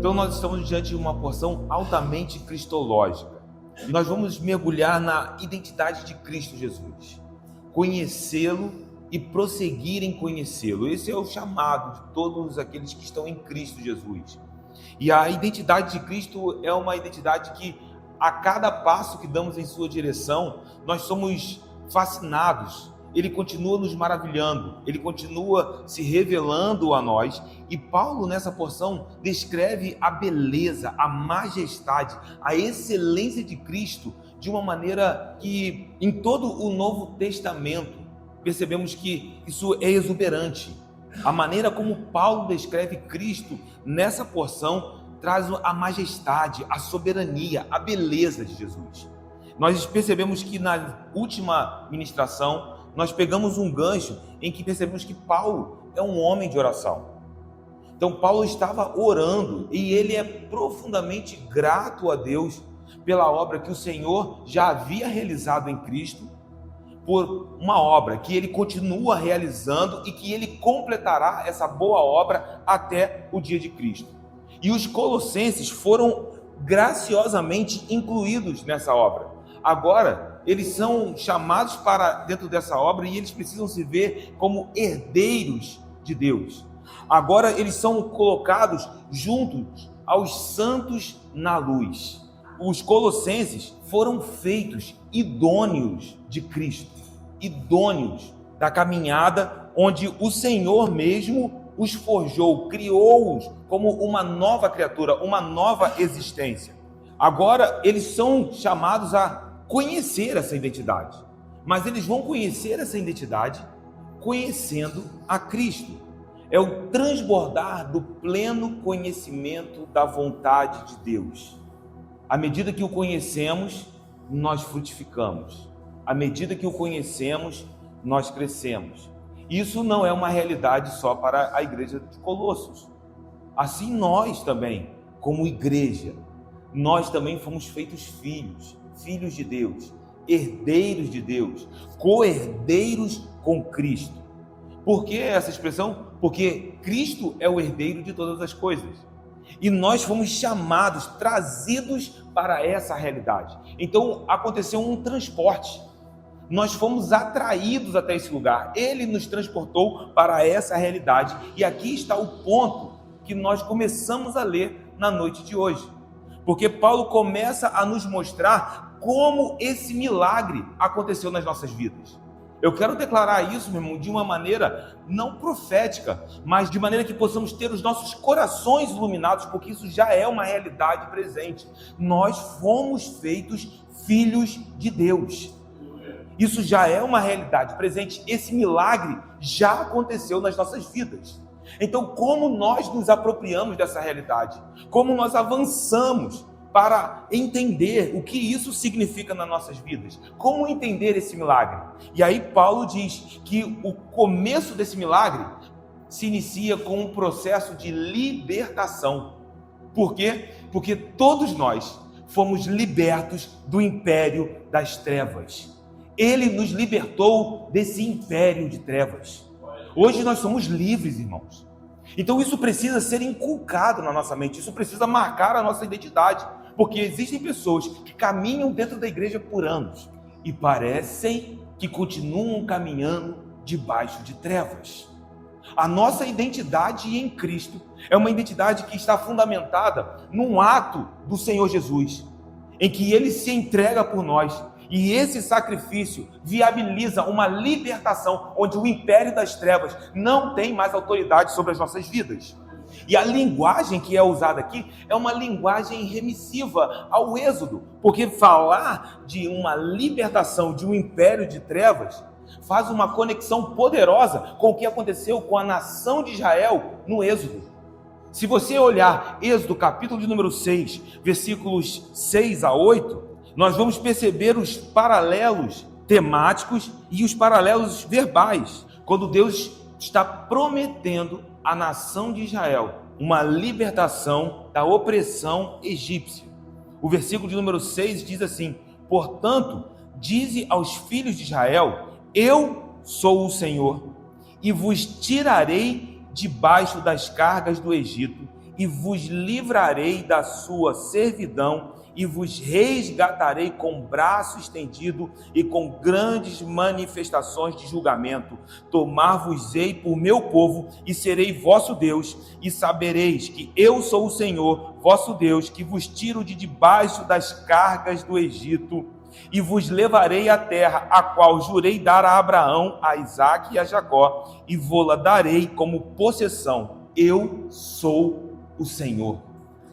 Então nós estamos diante de uma porção altamente cristológica. Nós vamos mergulhar na identidade de Cristo Jesus, conhecê-lo e prosseguir em conhecê-lo. Esse é o chamado de todos aqueles que estão em Cristo Jesus. E a identidade de Cristo é uma identidade que, a cada passo que damos em sua direção, nós somos fascinados. Ele continua nos maravilhando, ele continua se revelando a nós. E Paulo, nessa porção, descreve a beleza, a majestade, a excelência de Cristo de uma maneira que, em todo o Novo Testamento, percebemos que isso é exuberante. A maneira como Paulo descreve Cristo nessa porção traz a majestade, a soberania, a beleza de Jesus. Nós percebemos que na última ministração nós pegamos um gancho em que percebemos que Paulo é um homem de oração. Então Paulo estava orando e ele é profundamente grato a Deus pela obra que o Senhor já havia realizado em Cristo, por uma obra que ele continua realizando e que ele completará essa boa obra até o dia de Cristo. E os colossenses foram graciosamente incluídos nessa obra. Agora, eles são chamados para dentro dessa obra e eles precisam se ver como herdeiros de Deus. Agora, eles são colocados juntos aos santos na luz. Os colossenses foram feitos idôneos de Cristo, idôneos da caminhada onde o Senhor mesmo os forjou, criou-os como uma nova criatura, uma nova existência. Agora eles são chamados a conhecer essa identidade, mas eles vão conhecer essa identidade conhecendo a Cristo. É o transbordar do pleno conhecimento da vontade de Deus. À medida que o conhecemos, nós frutificamos. À medida que o conhecemos, nós crescemos. Isso não é uma realidade só para a igreja de Colossos. Assim nós também, como igreja, nós também fomos feitos filhos, filhos de Deus, herdeiros de Deus, co-herdeiros com Cristo. Por que essa expressão? Porque Cristo é o herdeiro de todas as coisas. E nós fomos chamados, trazidos para essa realidade. Então aconteceu um transporte. Nós fomos atraídos até esse lugar. Ele nos transportou para essa realidade. E aqui está o ponto que nós começamos a ler na noite de hoje. Porque Paulo começa a nos mostrar como esse milagre aconteceu nas nossas vidas. Eu quero declarar isso, meu irmão, de uma maneira não profética, mas de maneira que possamos ter os nossos corações iluminados, porque isso já é uma realidade presente. Nós fomos feitos filhos de Deus. Isso já é uma realidade presente. Esse milagre já aconteceu nas nossas vidas. Então, como nós nos apropriamos dessa realidade? Como nós avançamos para entender o que isso significa nas nossas vidas? Como entender esse milagre? E aí Paulo diz que o começo desse milagre se inicia com um processo de libertação. Por quê? Porque todos nós fomos libertos do império das trevas. Ele nos libertou desse império de trevas. Hoje nós somos livres, irmãos. Então isso precisa ser inculcado na nossa mente, isso precisa marcar a nossa identidade, porque existem pessoas que caminham dentro da igreja por anos e parecem que continuam caminhando debaixo de trevas. A nossa identidade em Cristo é uma identidade que está fundamentada num ato do Senhor Jesus, em que Ele se entrega por nós. E esse sacrifício viabiliza uma libertação onde o império das trevas não tem mais autoridade sobre as nossas vidas. E a linguagem que é usada aqui é uma linguagem remissiva ao Êxodo, porque falar de uma libertação de um império de trevas faz uma conexão poderosa com o que aconteceu com a nação de Israel no Êxodo. Se você olhar Êxodo capítulo de número 6, versículos 6 a 8, nós vamos perceber os paralelos temáticos e os paralelos verbais, quando Deus está prometendo à nação de Israel uma libertação da opressão egípcia. O versículo de número 6 diz assim: portanto, dize aos filhos de Israel, eu sou o Senhor, e vos tirarei debaixo das cargas do Egito, e vos livrarei da sua servidão, e vos resgatarei com braço estendido e com grandes manifestações de julgamento. Tomar-vos-ei por meu povo, e serei vosso Deus, e sabereis que eu sou o Senhor, vosso Deus, que vos tiro de debaixo das cargas do Egito, e vos levarei à terra, a qual jurei dar a Abraão, a Isaque e a Jacó, e vô-la darei como possessão. Eu sou o Senhor.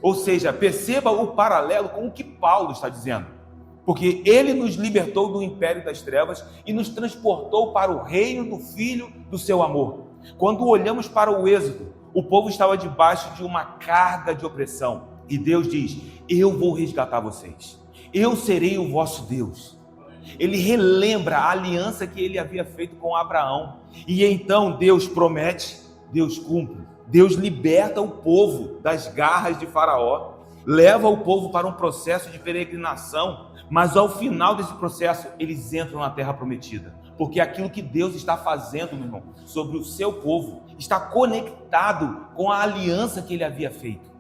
Ou seja, perceba o paralelo com o que Paulo está dizendo. Porque ele nos libertou do império das trevas e nos transportou para o reino do Filho do seu amor. Quando olhamos para o Êxodo, o povo estava debaixo de uma carga de opressão. E Deus diz: eu vou resgatar vocês. Eu serei o vosso Deus. Ele relembra a aliança que ele havia feito com Abraão. E então Deus promete, Deus cumpre. Deus liberta o povo das garras de Faraó, leva o povo para um processo de peregrinação, mas ao final desse processo, eles entram na terra prometida. Porque aquilo que Deus está fazendo, meu irmão, sobre o seu povo, está conectado com a aliança que ele havia feito.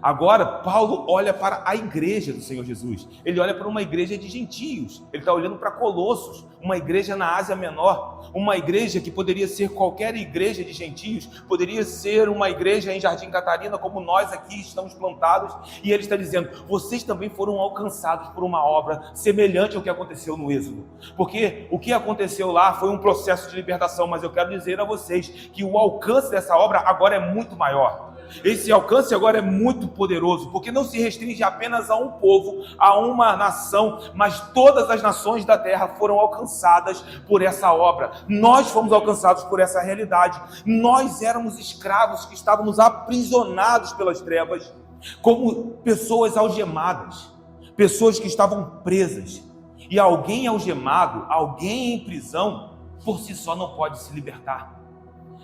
Agora, Paulo olha para a igreja do Senhor Jesus. Ele olha para uma igreja de gentios. Ele está olhando para Colossos, uma igreja na Ásia Menor. Uma igreja que poderia ser qualquer igreja de gentios. Poderia ser uma igreja em Jardim Catarina, como nós aqui estamos plantados. E ele está dizendo: vocês também foram alcançados por uma obra semelhante ao que aconteceu no Êxodo. Porque o que aconteceu lá foi um processo de libertação. Mas eu quero dizer a vocês que o alcance dessa obra agora é muito maior. Esse alcance agora é muito poderoso, porque não se restringe apenas a um povo, a uma nação, mas todas as nações da terra foram alcançadas por essa obra. Nós fomos alcançados por essa realidade. Nós éramos escravos que estávamos aprisionados pelas trevas, como pessoas algemadas, pessoas que estavam presas. E alguém algemado, alguém em prisão, por si só não pode se libertar.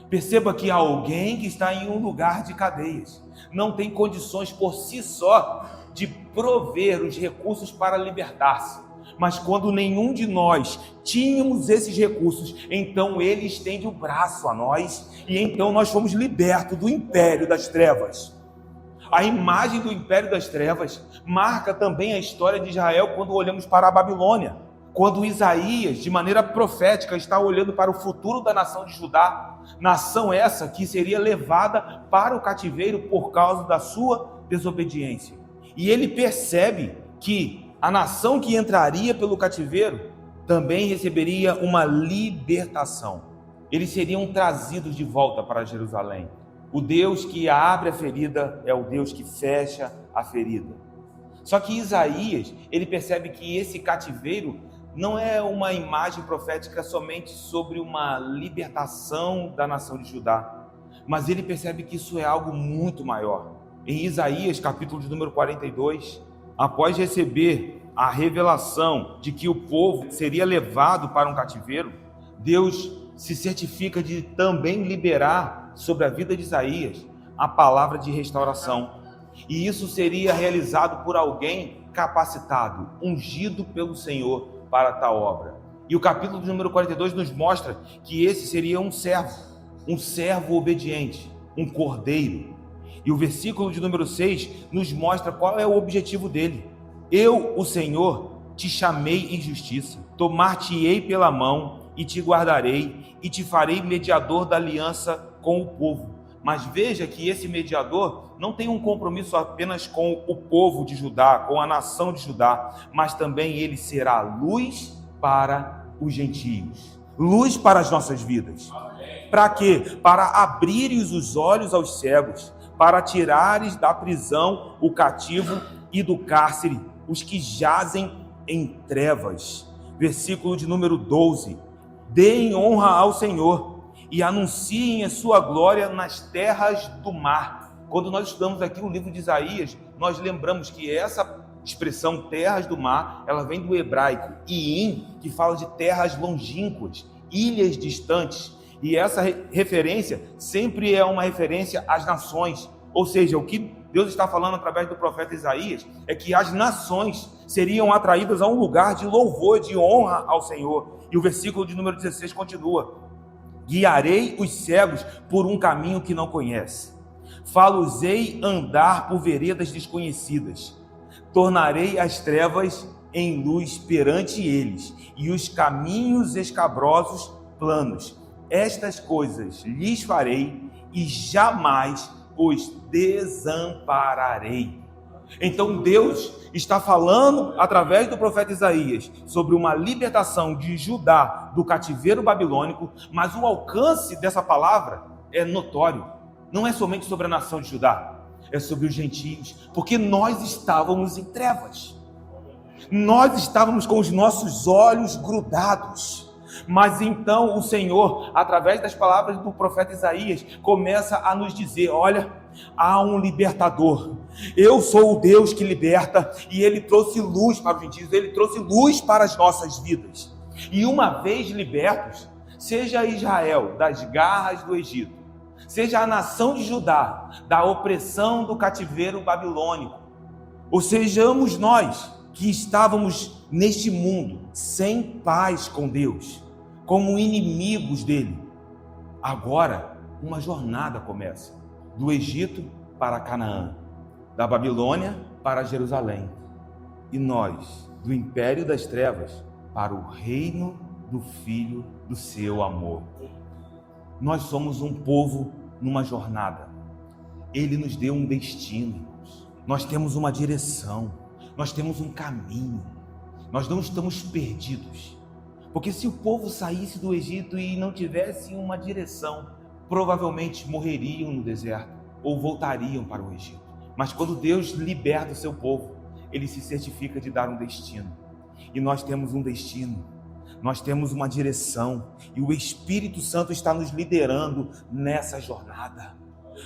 Perceba que alguém que está em um lugar de cadeias não tem condições por si só de prover os recursos para libertar-se. Mas quando nenhum de nós tínhamos esses recursos, então ele estende o braço a nós e então nós fomos libertos do império das trevas. A imagem do império das trevas marca também a história de Israel quando olhamos para a Babilônia. Quando Isaías, de maneira profética, está olhando para o futuro da nação de Judá, nação essa que seria levada para o cativeiro por causa da sua desobediência. E ele percebe que a nação que entraria pelo cativeiro também receberia uma libertação. Eles seriam trazidos de volta para Jerusalém. O Deus que abre a ferida é o Deus que fecha a ferida. Só que Isaías, ele percebe que esse cativeiro não é uma imagem profética somente sobre uma libertação da nação de Judá, mas ele percebe que isso é algo muito maior. Em Isaías, capítulo de número 42, após receber a revelação de que o povo seria levado para um cativeiro, Deus se certifica de também liberar sobre a vida de Isaías a palavra de restauração. E isso seria realizado por alguém capacitado, ungido pelo Senhor para tal obra. E o capítulo de número 42 nos mostra que esse seria um servo obediente, um cordeiro. E o versículo de número 6 nos mostra qual é o objetivo dele. Eu, o Senhor, te chamei em justiça, tomar-te-ei pela mão e te guardarei e te farei mediador da aliança com o povo. Mas veja que esse mediador não tem um compromisso apenas com o povo de Judá, com a nação de Judá, mas também ele será luz para os gentios, luz para as nossas vidas. Para quê? Para abrires os olhos aos cegos, para tirares da prisão o cativo e do cárcere os que jazem em trevas. Versículo de número 12. Deem honra ao Senhor e anunciem a sua glória nas terras do mar. Quando nós estudamos aqui o livro de Isaías, nós lembramos que essa expressão terras do mar, ela vem do hebraico iim, que fala de terras longínquas, ilhas distantes. E essa referência sempre é uma referência às nações. Ou seja, o que Deus está falando através do profeta Isaías é que as nações seriam atraídas a um lugar de louvor, de honra ao Senhor. E o versículo de número 16 continua: guiarei os cegos por um caminho que não conhece, Fá-los-ei andar por veredas desconhecidas. Tornarei as trevas em luz perante eles, e os caminhos escabrosos planos. Estas coisas lhes farei, e jamais os desampararei. Então Deus está falando através do profeta Isaías sobre uma libertação de Judá do cativeiro babilônico, mas o alcance dessa palavra é notório. Não é somente sobre a nação de Judá, é sobre os gentios, porque nós estávamos em trevas. Nós estávamos com os nossos olhos grudados. Mas então o Senhor, através das palavras do profeta Isaías, começa a nos dizer: olha, há um libertador. Eu sou o Deus que liberta, e Ele trouxe luz para os gentios, Ele trouxe luz para as nossas vidas. E uma vez libertos, seja Israel das garras do Egito, seja a nação de Judá da opressão do cativeiro babilônico, ou sejamos nós que estávamos neste mundo sem paz com Deus, como inimigos dele, agora uma jornada começa, do Egito para Canaã, da Babilônia para Jerusalém, e nós, do império das trevas para o reino do Filho do seu amor. Nós somos um povo numa jornada. Ele nos deu um destino. Nós temos uma direção. Nós temos um caminho. Nós não estamos perdidos. Porque se o povo saísse do Egito e não tivesse uma direção, provavelmente morreriam no deserto ou voltariam para o Egito. Mas quando Deus liberta o seu povo, Ele se certifica de dar um destino. E nós temos um destino. Nós temos uma direção, e o Espírito Santo está nos liderando nessa jornada.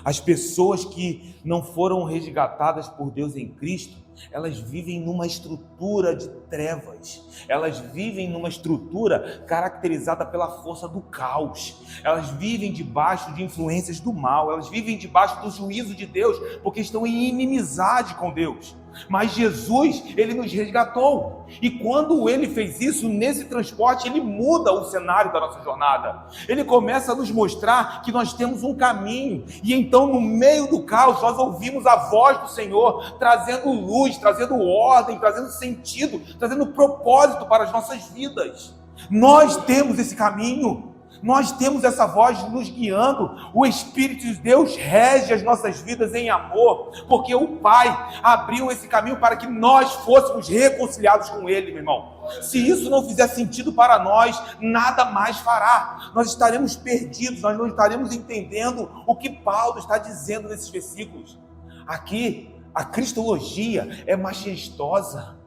As pessoas que não foram resgatadas por Deus em Cristo, elas vivem numa estrutura de trevas, elas vivem numa estrutura caracterizada pela força do caos, elas vivem debaixo de influências do mal, elas vivem debaixo do juízo de Deus, porque estão em inimizade com Deus. Mas Jesus, Ele nos resgatou, e quando Ele fez isso, nesse transporte, Ele muda o cenário da nossa jornada. Ele começa a nos mostrar que nós temos um caminho, e então no meio do caos, nós ouvimos a voz do Senhor, trazendo luz, trazendo ordem, trazendo sentido, trazendo propósito para as nossas vidas. Nós temos esse caminho. Nós temos essa voz nos guiando. O Espírito de Deus rege as nossas vidas em amor, porque o Pai abriu esse caminho para que nós fôssemos reconciliados com Ele, meu irmão. Se isso não fizer sentido para nós, nada mais fará. Nós estaremos perdidos, nós não estaremos entendendo o que Paulo está dizendo nesses versículos. Aqui, a cristologia é majestosa.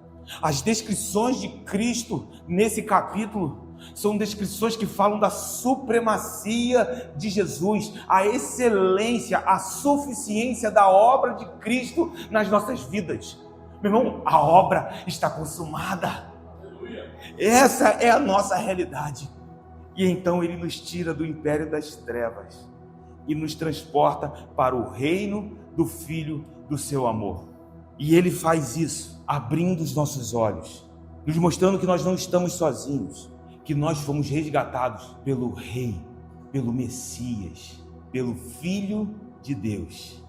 As descrições de Cristo nesse capítulo são descrições que falam da supremacia de Jesus, a excelência, a suficiência da obra de Cristo nas nossas vidas. Meu irmão, a obra está consumada. Essa é a nossa realidade. E então Ele nos tira do império das trevas e nos transporta para o reino do Filho do seu amor. E Ele faz isso abrindo os nossos olhos, nos mostrando que nós não estamos sozinhos, que nós fomos resgatados pelo Rei, pelo Messias, pelo Filho de Deus.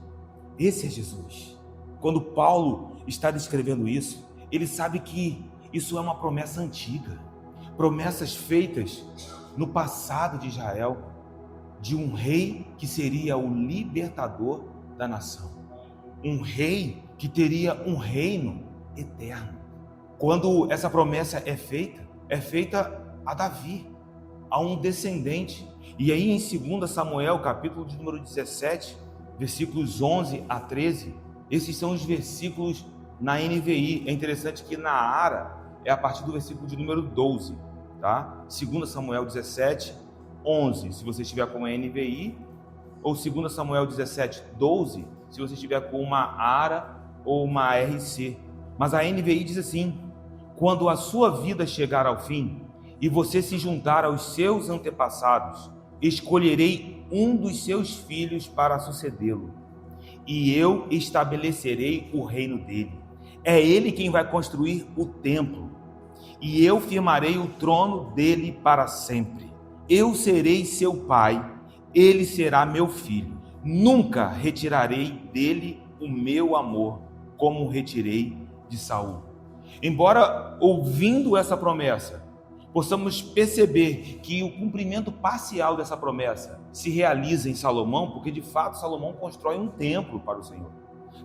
Esse é Jesus. Quando Paulo está descrevendo isso, ele sabe que isso é uma promessa antiga, promessas feitas no passado de Israel, de um rei que seria o libertador da nação, um rei que teria um reino eterno. Quando essa promessa é feita a Davi, a um descendente. E aí em 2 Samuel, capítulo de número 17, versículos 11 a 13, esses são os versículos na NVI. É interessante que na ARA é a partir do versículo de número 12, tá? 2 Samuel 17, 11, se você estiver com uma NVI, ou 2 Samuel 17, 12, se você estiver com uma ARA ou uma RC. Mas a NVI diz assim: quando a sua vida chegar ao fim, e você se juntar aos seus antepassados, escolherei um dos seus filhos para sucedê-lo, e eu estabelecerei o reino dele. É ele quem vai construir o templo, e eu firmarei o trono dele para sempre. Eu serei seu pai, ele será meu filho. nunca retirarei dele o meu amor, como retirei de Saul. Embora ouvindo essa promessa, possamos perceber que o cumprimento parcial dessa promessa se realiza em Salomão, porque de fato Salomão constrói um templo para o Senhor.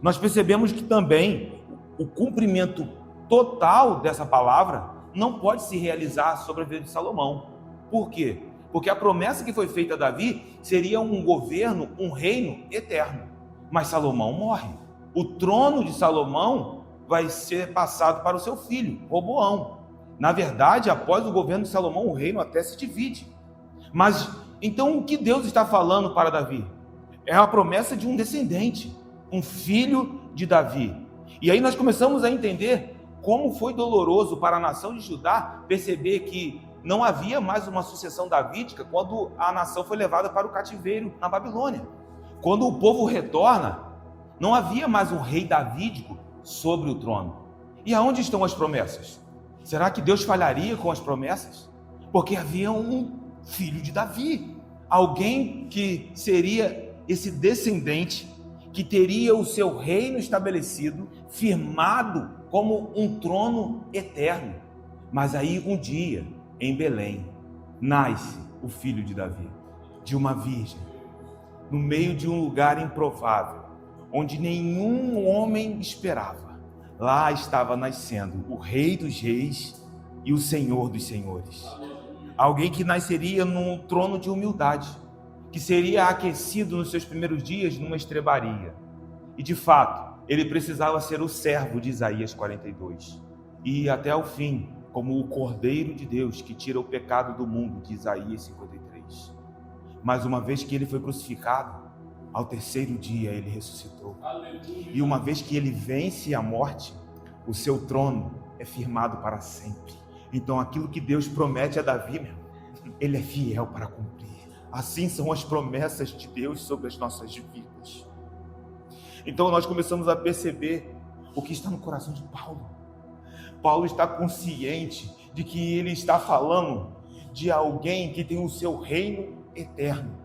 Nós percebemos que também o cumprimento total dessa palavra não pode se realizar sobre a vida de Salomão. Por quê? Porque a promessa que foi feita a Davi seria um governo, um reino eterno. Mas Salomão morre. O trono de Salomão vai ser passado para o seu filho, Roboão. Na verdade, após o governo de Salomão, o reino até se divide. Mas, então, o que Deus está falando para Davi? É a promessa de um descendente, um filho de Davi. E aí nós começamos a entender como foi doloroso para a nação de Judá perceber que não havia mais uma sucessão davídica quando a nação foi levada para o cativeiro na Babilônia. Quando o povo retorna, não havia mais um rei davídico sobre o trono. E aonde estão as promessas? Será que Deus falharia com as promessas? Porque havia um filho de Davi, alguém que seria esse descendente, que teria o seu reino estabelecido, firmado como um trono eterno. Mas aí um dia, em Belém, nasce o filho de Davi, de uma virgem, no meio de um lugar improvável, onde nenhum homem esperava. Lá estava nascendo o Rei dos Reis e o Senhor dos Senhores. Alguém que nasceria num trono de humildade, que seria aquecido nos seus primeiros dias numa estrebaria. E de fato, ele precisava ser o servo de Isaías 42. E até o fim, como o Cordeiro de Deus que tira o pecado do mundo, de Isaías 53. Mas uma vez que ele foi crucificado, ao terceiro dia ele ressuscitou. Aleluia. E uma vez que ele vence a morte, o seu trono é firmado para sempre. Então aquilo que Deus promete a Davi, ele é fiel para cumprir. Assim são as promessas de Deus sobre as nossas vidas. Então nós começamos a perceber o que está no coração de Paulo. Paulo está consciente de que ele está falando de alguém que tem o seu reino eterno.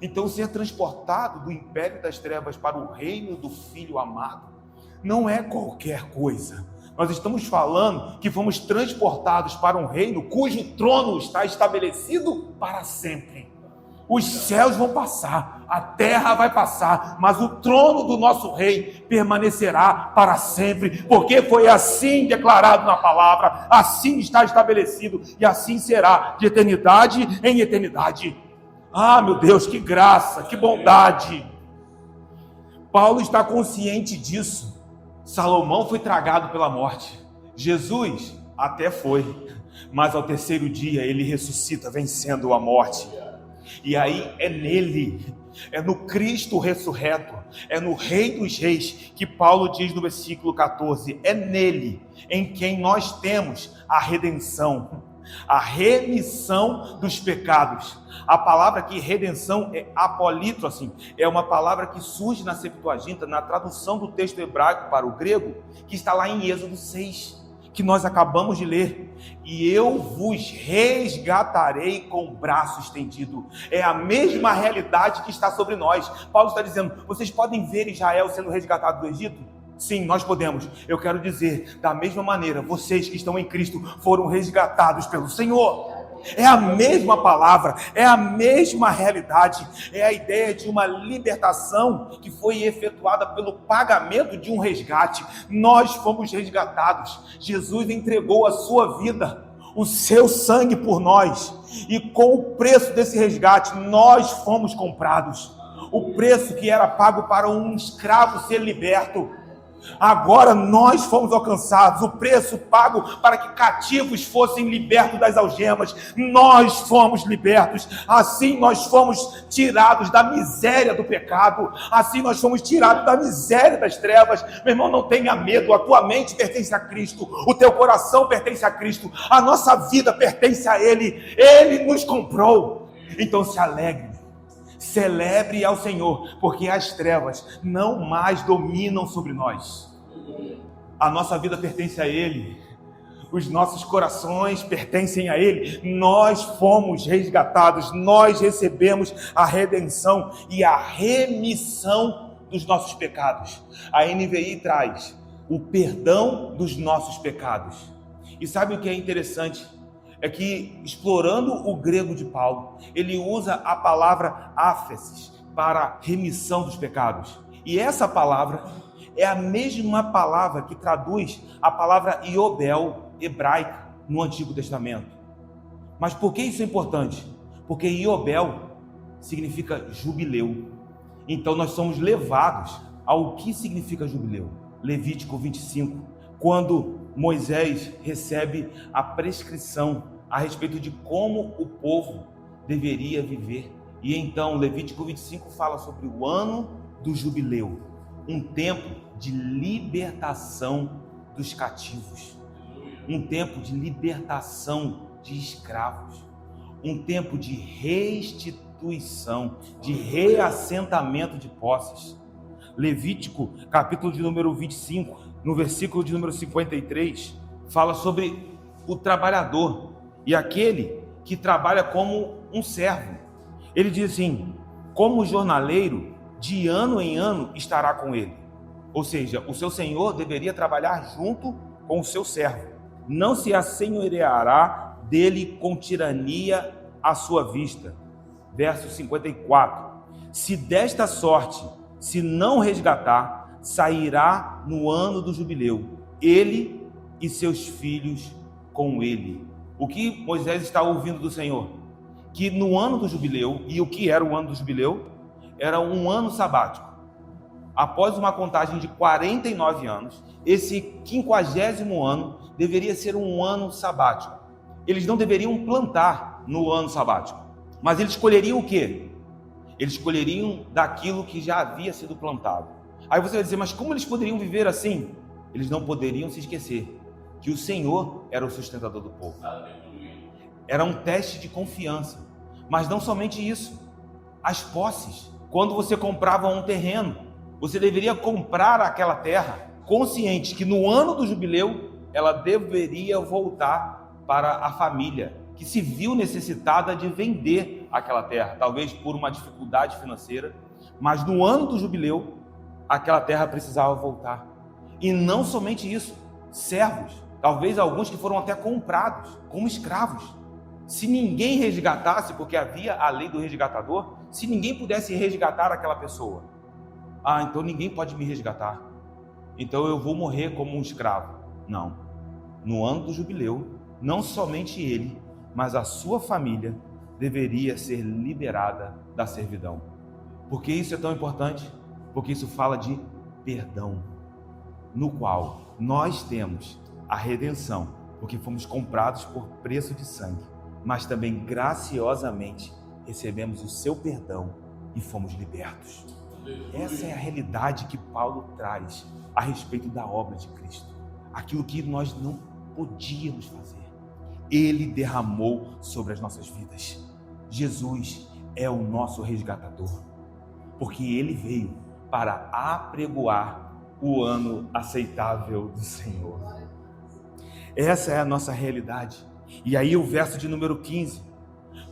Então, ser transportado do império das trevas para o reino do Filho amado não é qualquer coisa. Nós estamos falando que fomos transportados para um reino cujo trono está estabelecido para sempre. Os céus vão passar, a terra vai passar, mas o trono do nosso rei permanecerá para sempre, porque foi assim declarado na palavra, assim está estabelecido e assim será de eternidade em eternidade. Ah, meu Deus, que graça, que bondade. Paulo está consciente disso. Salomão foi tragado pela morte. Jesus até foi, mas ao terceiro dia ele ressuscita vencendo a morte. E aí é nele, é no Cristo ressurreto, é no Rei dos Reis, que Paulo diz no versículo 14, é nele em quem nós temos a redenção, a remissão dos pecados. A palavra aqui, redenção, é apolitro, assim, é uma palavra que surge na Septuaginta, na tradução do texto hebraico para o grego, que está lá em Êxodo 6, que nós acabamos de ler. E eu vos resgatarei com o braço estendido. É a mesma realidade que está sobre nós. Paulo está dizendo, vocês podem ver Israel sendo resgatado do Egito? Sim, nós podemos. Eu quero dizer, da mesma maneira, vocês que estão em Cristo foram resgatados pelo Senhor. É a mesma palavra, é a mesma realidade, é a ideia de uma libertação que foi efetuada pelo pagamento de um resgate. Nós fomos resgatados. Jesus entregou a sua vida, o seu sangue por nós, e com o preço desse resgate nós fomos comprados. O preço que era pago para um escravo ser liberto, agora nós fomos alcançados. O preço pago para que cativos fossem libertos das algemas, nós fomos libertos. Assim nós fomos tirados da miséria do pecado, assim nós fomos tirados da miséria das trevas. Meu irmão, não tenha medo, a tua mente pertence a Cristo, o teu coração pertence a Cristo, a nossa vida pertence a Ele, Ele nos comprou. Então se alegre, celebre ao Senhor, porque as trevas não mais dominam sobre nós. A nossa vida pertence a Ele. os nossos corações pertencem a Ele, nós fomos resgatados, nós recebemos a redenção e a remissão dos nossos pecados. A NVI traz o perdão dos nossos pecados. E sabe o que é interessante? É que, explorando o grego de Paulo, ele usa a palavra áfesis para remissão dos pecados. E essa palavra é a mesma palavra que traduz a palavra Iobel, hebraica, no Antigo Testamento. Mas por que isso é importante? Porque Iobel significa jubileu. Então nós somos levados ao que significa jubileu. Levítico 25, quando Moisés recebe a prescrição a respeito de como o povo deveria viver. E então Levítico 25 fala sobre o ano do jubileu, um tempo de libertação dos cativos, um tempo de libertação de escravos, um tempo de restituição, de reassentamento de posses. Levítico, capítulo de número 25, no versículo de número 53, fala sobre o trabalhador e aquele que trabalha como um servo. Ele diz assim: como jornaleiro, de ano em ano estará com ele. Ou seja, o seu senhor deveria trabalhar junto com o seu servo. Não se assenhoreará dele com tirania à sua vista. Verso 54. Se desta sorte se não resgatar, sairá no ano do jubileu, ele e seus filhos com ele. O que Moisés está ouvindo do Senhor? Que no ano do jubileu, e o que era o ano do jubileu? Era um ano sabático. Após uma contagem de 49 anos, esse 50º ano deveria ser um ano sabático. Eles não deveriam plantar no ano sabático, mas eles escolheriam o quê? Eles escolheriam daquilo que já havia sido plantado. Aí você vai dizer, mas como eles poderiam viver assim? Eles não poderiam se esquecer que o Senhor era o sustentador do povo. Era um teste de confiança. Mas não somente isso. As posses. Quando você comprava um terreno, você deveria comprar aquela terra consciente que no ano do jubileu ela deveria voltar para a família que se viu necessitada de vender aquela terra, talvez por uma dificuldade financeira, mas no ano do jubileu aquela terra precisava voltar. E não somente isso, servos, talvez alguns que foram até comprados como escravos. Se ninguém resgatasse, porque havia a lei do resgatador, se ninguém pudesse resgatar aquela pessoa, então ninguém pode me resgatar, então eu vou morrer como um escravo. Não, no ano do jubileu, não somente ele, mas a sua família deveria ser liberada da servidão. Por que isso é tão importante? Porque isso fala de perdão, no qual nós temos a redenção, porque fomos comprados por preço de sangue, mas também graciosamente recebemos o seu perdão e fomos libertos. Essa é a realidade que Paulo traz a respeito da obra de Cristo. Aquilo que nós não podíamos fazer, Ele derramou sobre as nossas vidas. Jesus é o nosso resgatador, porque Ele veio para apregoar o ano aceitável do Senhor. Essa é a nossa realidade. E aí o verso de número 15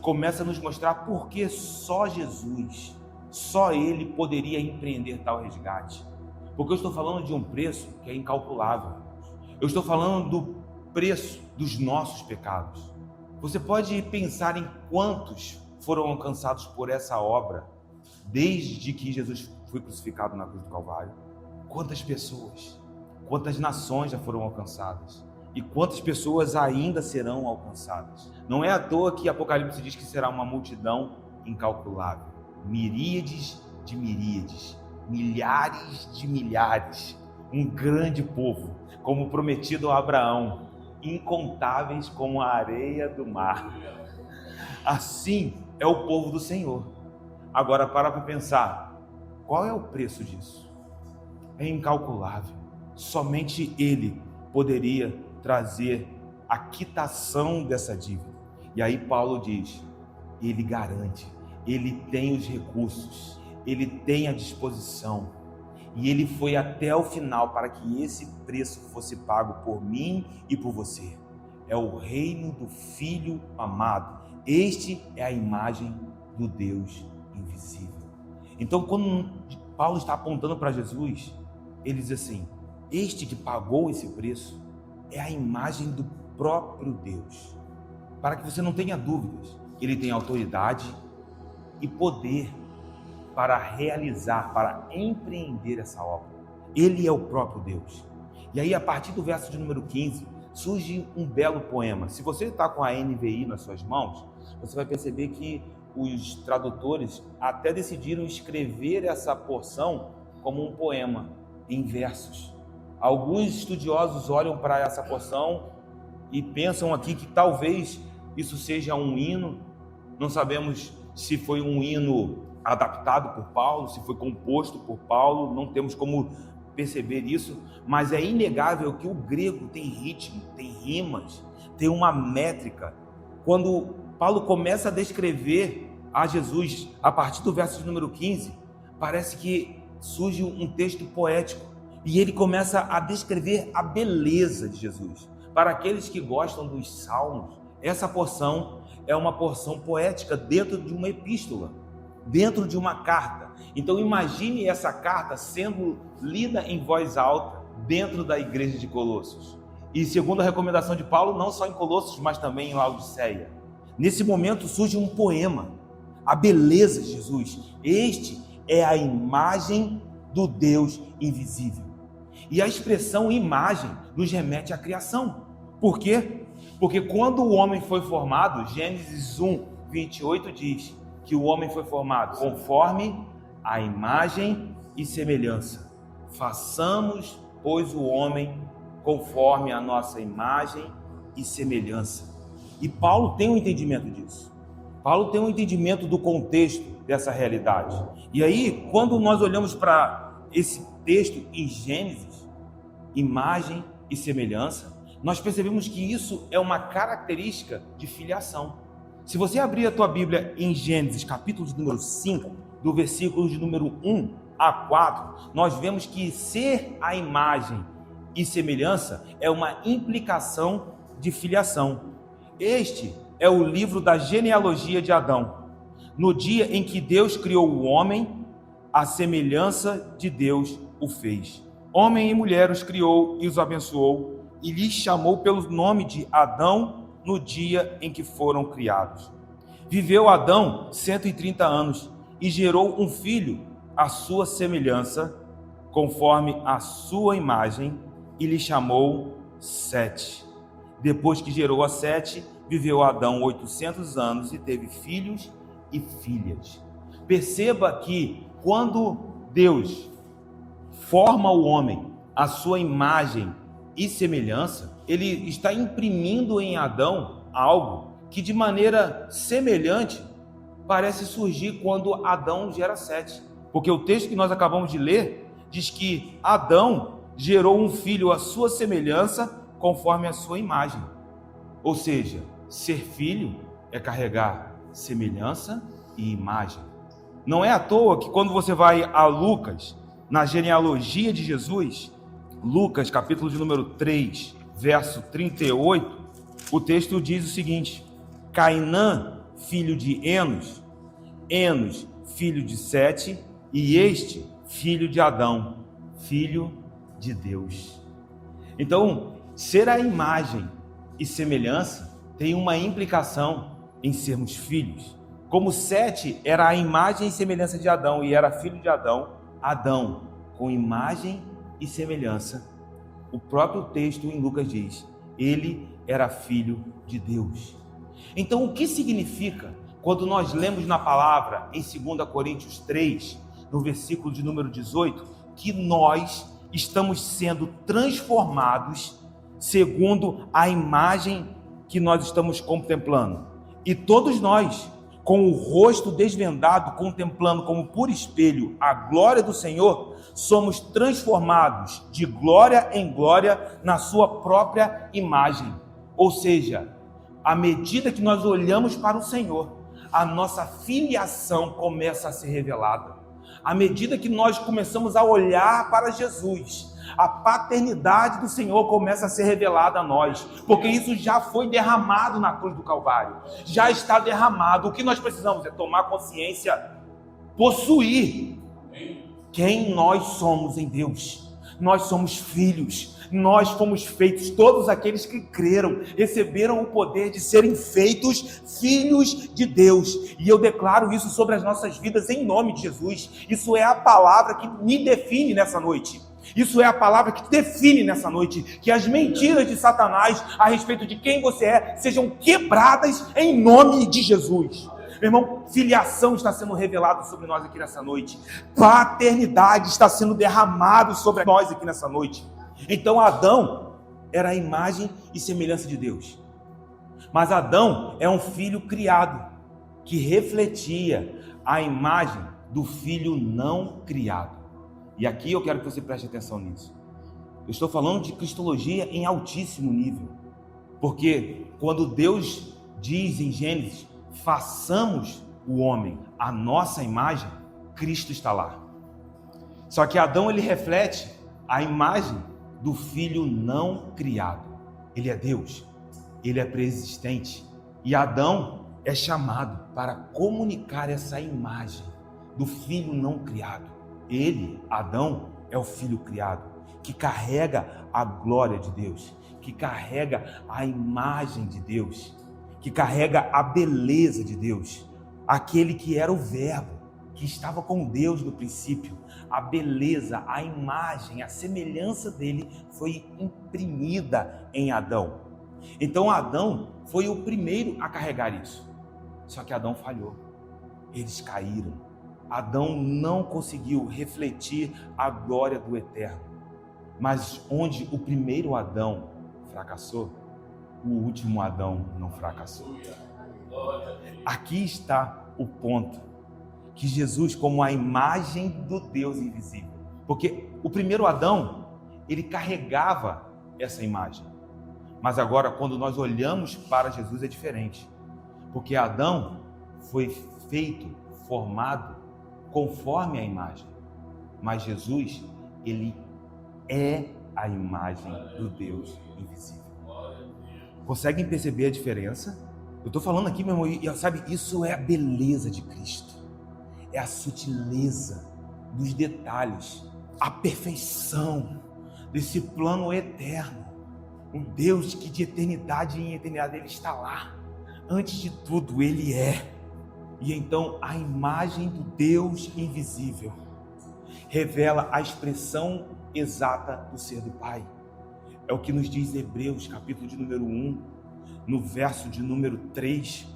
começa a nos mostrar por que só Jesus, só Ele poderia empreender tal resgate. Porque eu estou falando de um preço que é incalculável. Eu estou falando do preço dos nossos pecados. Você pode pensar em quantos foram alcançados por essa obra desde que Jesus foi crucificado na cruz do Calvário. Quantas pessoas, quantas nações já foram alcançadas e quantas pessoas ainda serão alcançadas. Não é à toa que Apocalipse diz que será uma multidão incalculável, miríades de miríades, milhares de milhares, um grande povo, como prometido a Abraão, incontáveis como a areia do mar. Assim é o povo do Senhor. Agora para pensar, qual é o preço disso? É incalculável. Somente Ele poderia trazer a quitação dessa dívida. E aí Paulo diz, Ele garante, Ele tem os recursos, Ele tem a disposição, e Ele foi até o final para que esse preço fosse pago por mim e por você. é o reino do Filho amado. Este é a imagem do Deus invisível. Então, quando Paulo está apontando para Jesus, ele diz assim: este que pagou esse preço é a imagem do próprio Deus. Para que você não tenha dúvidas, ele tem autoridade e poder para realizar, para empreender essa obra. Ele é o próprio Deus. E aí, a partir do verso de número 15, surge um belo poema. Se você está com a NVI nas suas mãos, você vai perceber que os tradutores até decidiram escrever essa porção como um poema, em versos. Alguns estudiosos olham para essa porção e pensam aqui que talvez isso seja um hino. Não sabemos se foi um hino adaptado por Paulo, se foi composto por Paulo, não temos como perceber isso, mas é inegável que o grego tem ritmo, tem rimas, tem uma métrica. Quando Paulo começa a descrever a Jesus, a partir do verso de número 15, parece que surge um texto poético, e ele começa a descrever a beleza de Jesus. Para aqueles que gostam dos salmos, essa porção é uma porção poética dentro de uma epístola, dentro de uma carta. Então imagine essa carta sendo lida em voz alta dentro da igreja de Colossos. E segundo a recomendação de Paulo, não só em Colossos, mas também em Laodiceia. Nesse momento surge um poema, a beleza de Jesus. Este é a imagem do Deus invisível. E a expressão imagem nos remete à criação. Por quê? Porque quando o homem foi formado, Gênesis 1, 28 diz que o homem foi formado conforme a imagem e semelhança. Façamos, pois, o homem conforme a nossa imagem e semelhança. E Paulo tem um entendimento disso. Paulo tem um entendimento do contexto dessa realidade. E aí, quando nós olhamos para esse texto em Gênesis, imagem e semelhança, nós percebemos que isso é uma característica de filiação. Se você abrir a tua Bíblia em Gênesis, capítulo de número 5, do versículo de número 1 a 4, nós vemos que ser a imagem e semelhança é uma implicação de filiação. Este é o livro da genealogia de Adão. No dia em que Deus criou o homem, a semelhança de Deus o fez. Homem e mulher os criou e os abençoou, e lhes chamou pelo nome de Adão no dia em que foram criados. Viveu Adão 130 anos e gerou um filho à sua semelhança, conforme a sua imagem, e lhe chamou Sete. Depois que gerou a Sete, viveu Adão 800 anos e teve filhos e filhas. Perceba que quando Deus forma o homem à sua imagem e semelhança, ele está imprimindo em Adão algo que de maneira semelhante parece surgir quando Adão gera Sete. Porque o texto que nós acabamos de ler diz que Adão gerou um filho à sua semelhança, conforme a sua imagem. Ou seja, ser filho é carregar semelhança e imagem. Não é à toa que quando você vai a Lucas, na genealogia de Jesus, Lucas, capítulo de número 3, verso 38, o texto diz o seguinte: Cainã, filho de Enos, Enos, filho de Sete, e este, filho de Adão, filho de Deus. Então, ser a imagem e semelhança tem uma implicação em sermos filhos. Como Sete era a imagem e semelhança de Adão e era filho de Adão, Adão, com imagem e semelhança, o próprio texto em Lucas diz, ele era filho de Deus. Então, o que significa quando nós lemos na palavra em 2 Coríntios 3, no versículo de número 18, que nós estamos sendo transformados segundo a imagem que nós estamos contemplando. E todos nós, com o rosto desvendado, contemplando como por espelho a glória do Senhor, somos transformados de glória em glória na sua própria imagem. Ou seja, à medida que nós olhamos para o Senhor, a nossa filiação começa a ser revelada. À medida que nós começamos a olhar para Jesus, A paternidade do Senhor começa a ser revelada a nós, porque isso já foi derramado na cruz do Calvário, já está derramado. O que nós precisamos é tomar consciência, possuir quem nós somos em Deus. Nós somos filhos, nós fomos feitos, todos aqueles que creram, receberam o poder de serem feitos filhos de Deus, e eu declaro isso sobre as nossas vidas em nome de Jesus. Isso é a palavra que me define nessa noite, isso é a palavra que te define nessa noite, que as mentiras de Satanás a respeito de quem você é, sejam quebradas em nome de Jesus. Meu irmão, filiação está sendo revelada sobre nós aqui nessa noite. Paternidade está sendo derramado sobre nós aqui nessa noite. Então Adão era a imagem e semelhança de Deus. Mas Adão é um filho criado, que refletia a imagem do filho não criado. E aqui eu quero que você preste atenção nisso. Eu estou falando de cristologia em altíssimo nível. Porque quando Deus diz em Gênesis, façamos o homem à nossa imagem, Cristo está lá. Só que Adão, ele reflete a imagem do filho não criado. Ele é Deus, ele é preexistente. E Adão é chamado para comunicar essa imagem do filho não criado. Ele, Adão, é o filho criado, que carrega a glória de Deus, que carrega a imagem de Deus, que carrega a beleza de Deus, aquele que era o Verbo, que estava com Deus no princípio. A beleza, a imagem, a semelhança dele foi imprimida em Adão. Então Adão foi o primeiro a carregar isso. Só que Adão falhou, eles caíram. Adão não conseguiu refletir a glória do Eterno. Mas onde o primeiro Adão fracassou, o último Adão não fracassou. Aqui está o ponto, que Jesus, como a imagem do Deus invisível, porque o primeiro Adão, ele carregava essa imagem, mas agora quando nós olhamos para Jesus é diferente, porque Adão foi feito, formado conforme a imagem, mas Jesus, ele é a imagem do Deus invisível. Conseguem perceber a diferença? Eu estou falando aqui, meu irmão, e sabe, isso é a beleza de Cristo. É a sutileza dos detalhes, a perfeição desse plano eterno. Um Deus que de eternidade em eternidade ele está lá. Antes de tudo, ele é. E então a imagem do Deus invisível revela a expressão exata do ser do Pai. É o que nos diz Hebreus, capítulo de número 1, no verso de número 3,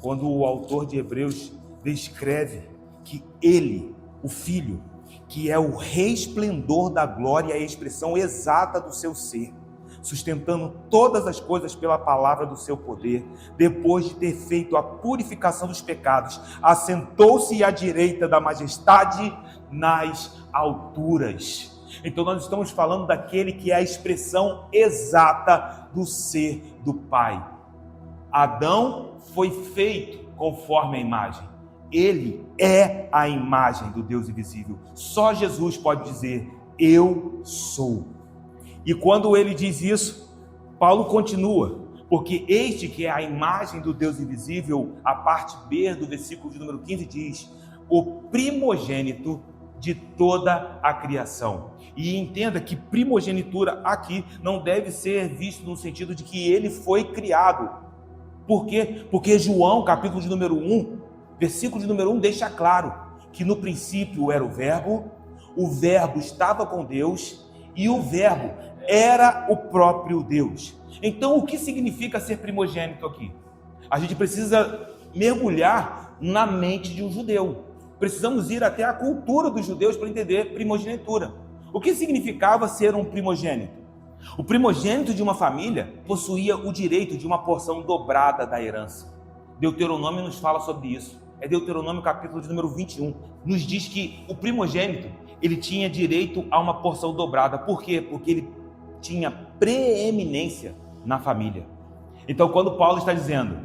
quando o autor de Hebreus descreve que ele, o Filho, que é o resplendor da glória, é a expressão exata do seu ser, sustentando todas as coisas pela palavra do seu poder, depois de ter feito a purificação dos pecados, assentou-se à direita da majestade nas alturas. Então nós estamos falando daquele que é a expressão exata do ser do Pai. Adão foi feito conforme a imagem. Ele é a imagem do Deus invisível. Só Jesus pode dizer, eu sou. E quando ele diz isso, Paulo continua, porque este que é a imagem do Deus invisível, a parte B do versículo de número 15 diz, o primogênito de toda a criação. E entenda que primogenitura aqui não deve ser visto no sentido de que ele foi criado. Por quê? Porque João, capítulo de número 1, versículo de número 1, deixa claro que no princípio era o Verbo estava com Deus e o Verbo era o próprio Deus. Então, o que significa ser primogênito aqui? A gente precisa mergulhar na mente de um judeu. Precisamos ir até a cultura dos judeus para entender primogenitura. O que significava ser um primogênito? O primogênito de uma família possuía o direito de uma porção dobrada da herança. Deuteronômio nos fala sobre isso. É Deuteronômio capítulo de número 21. Nos diz que o primogênito, ele tinha direito a uma porção dobrada. Por quê? Porque ele tinha preeminência na família. Então, quando Paulo está dizendo,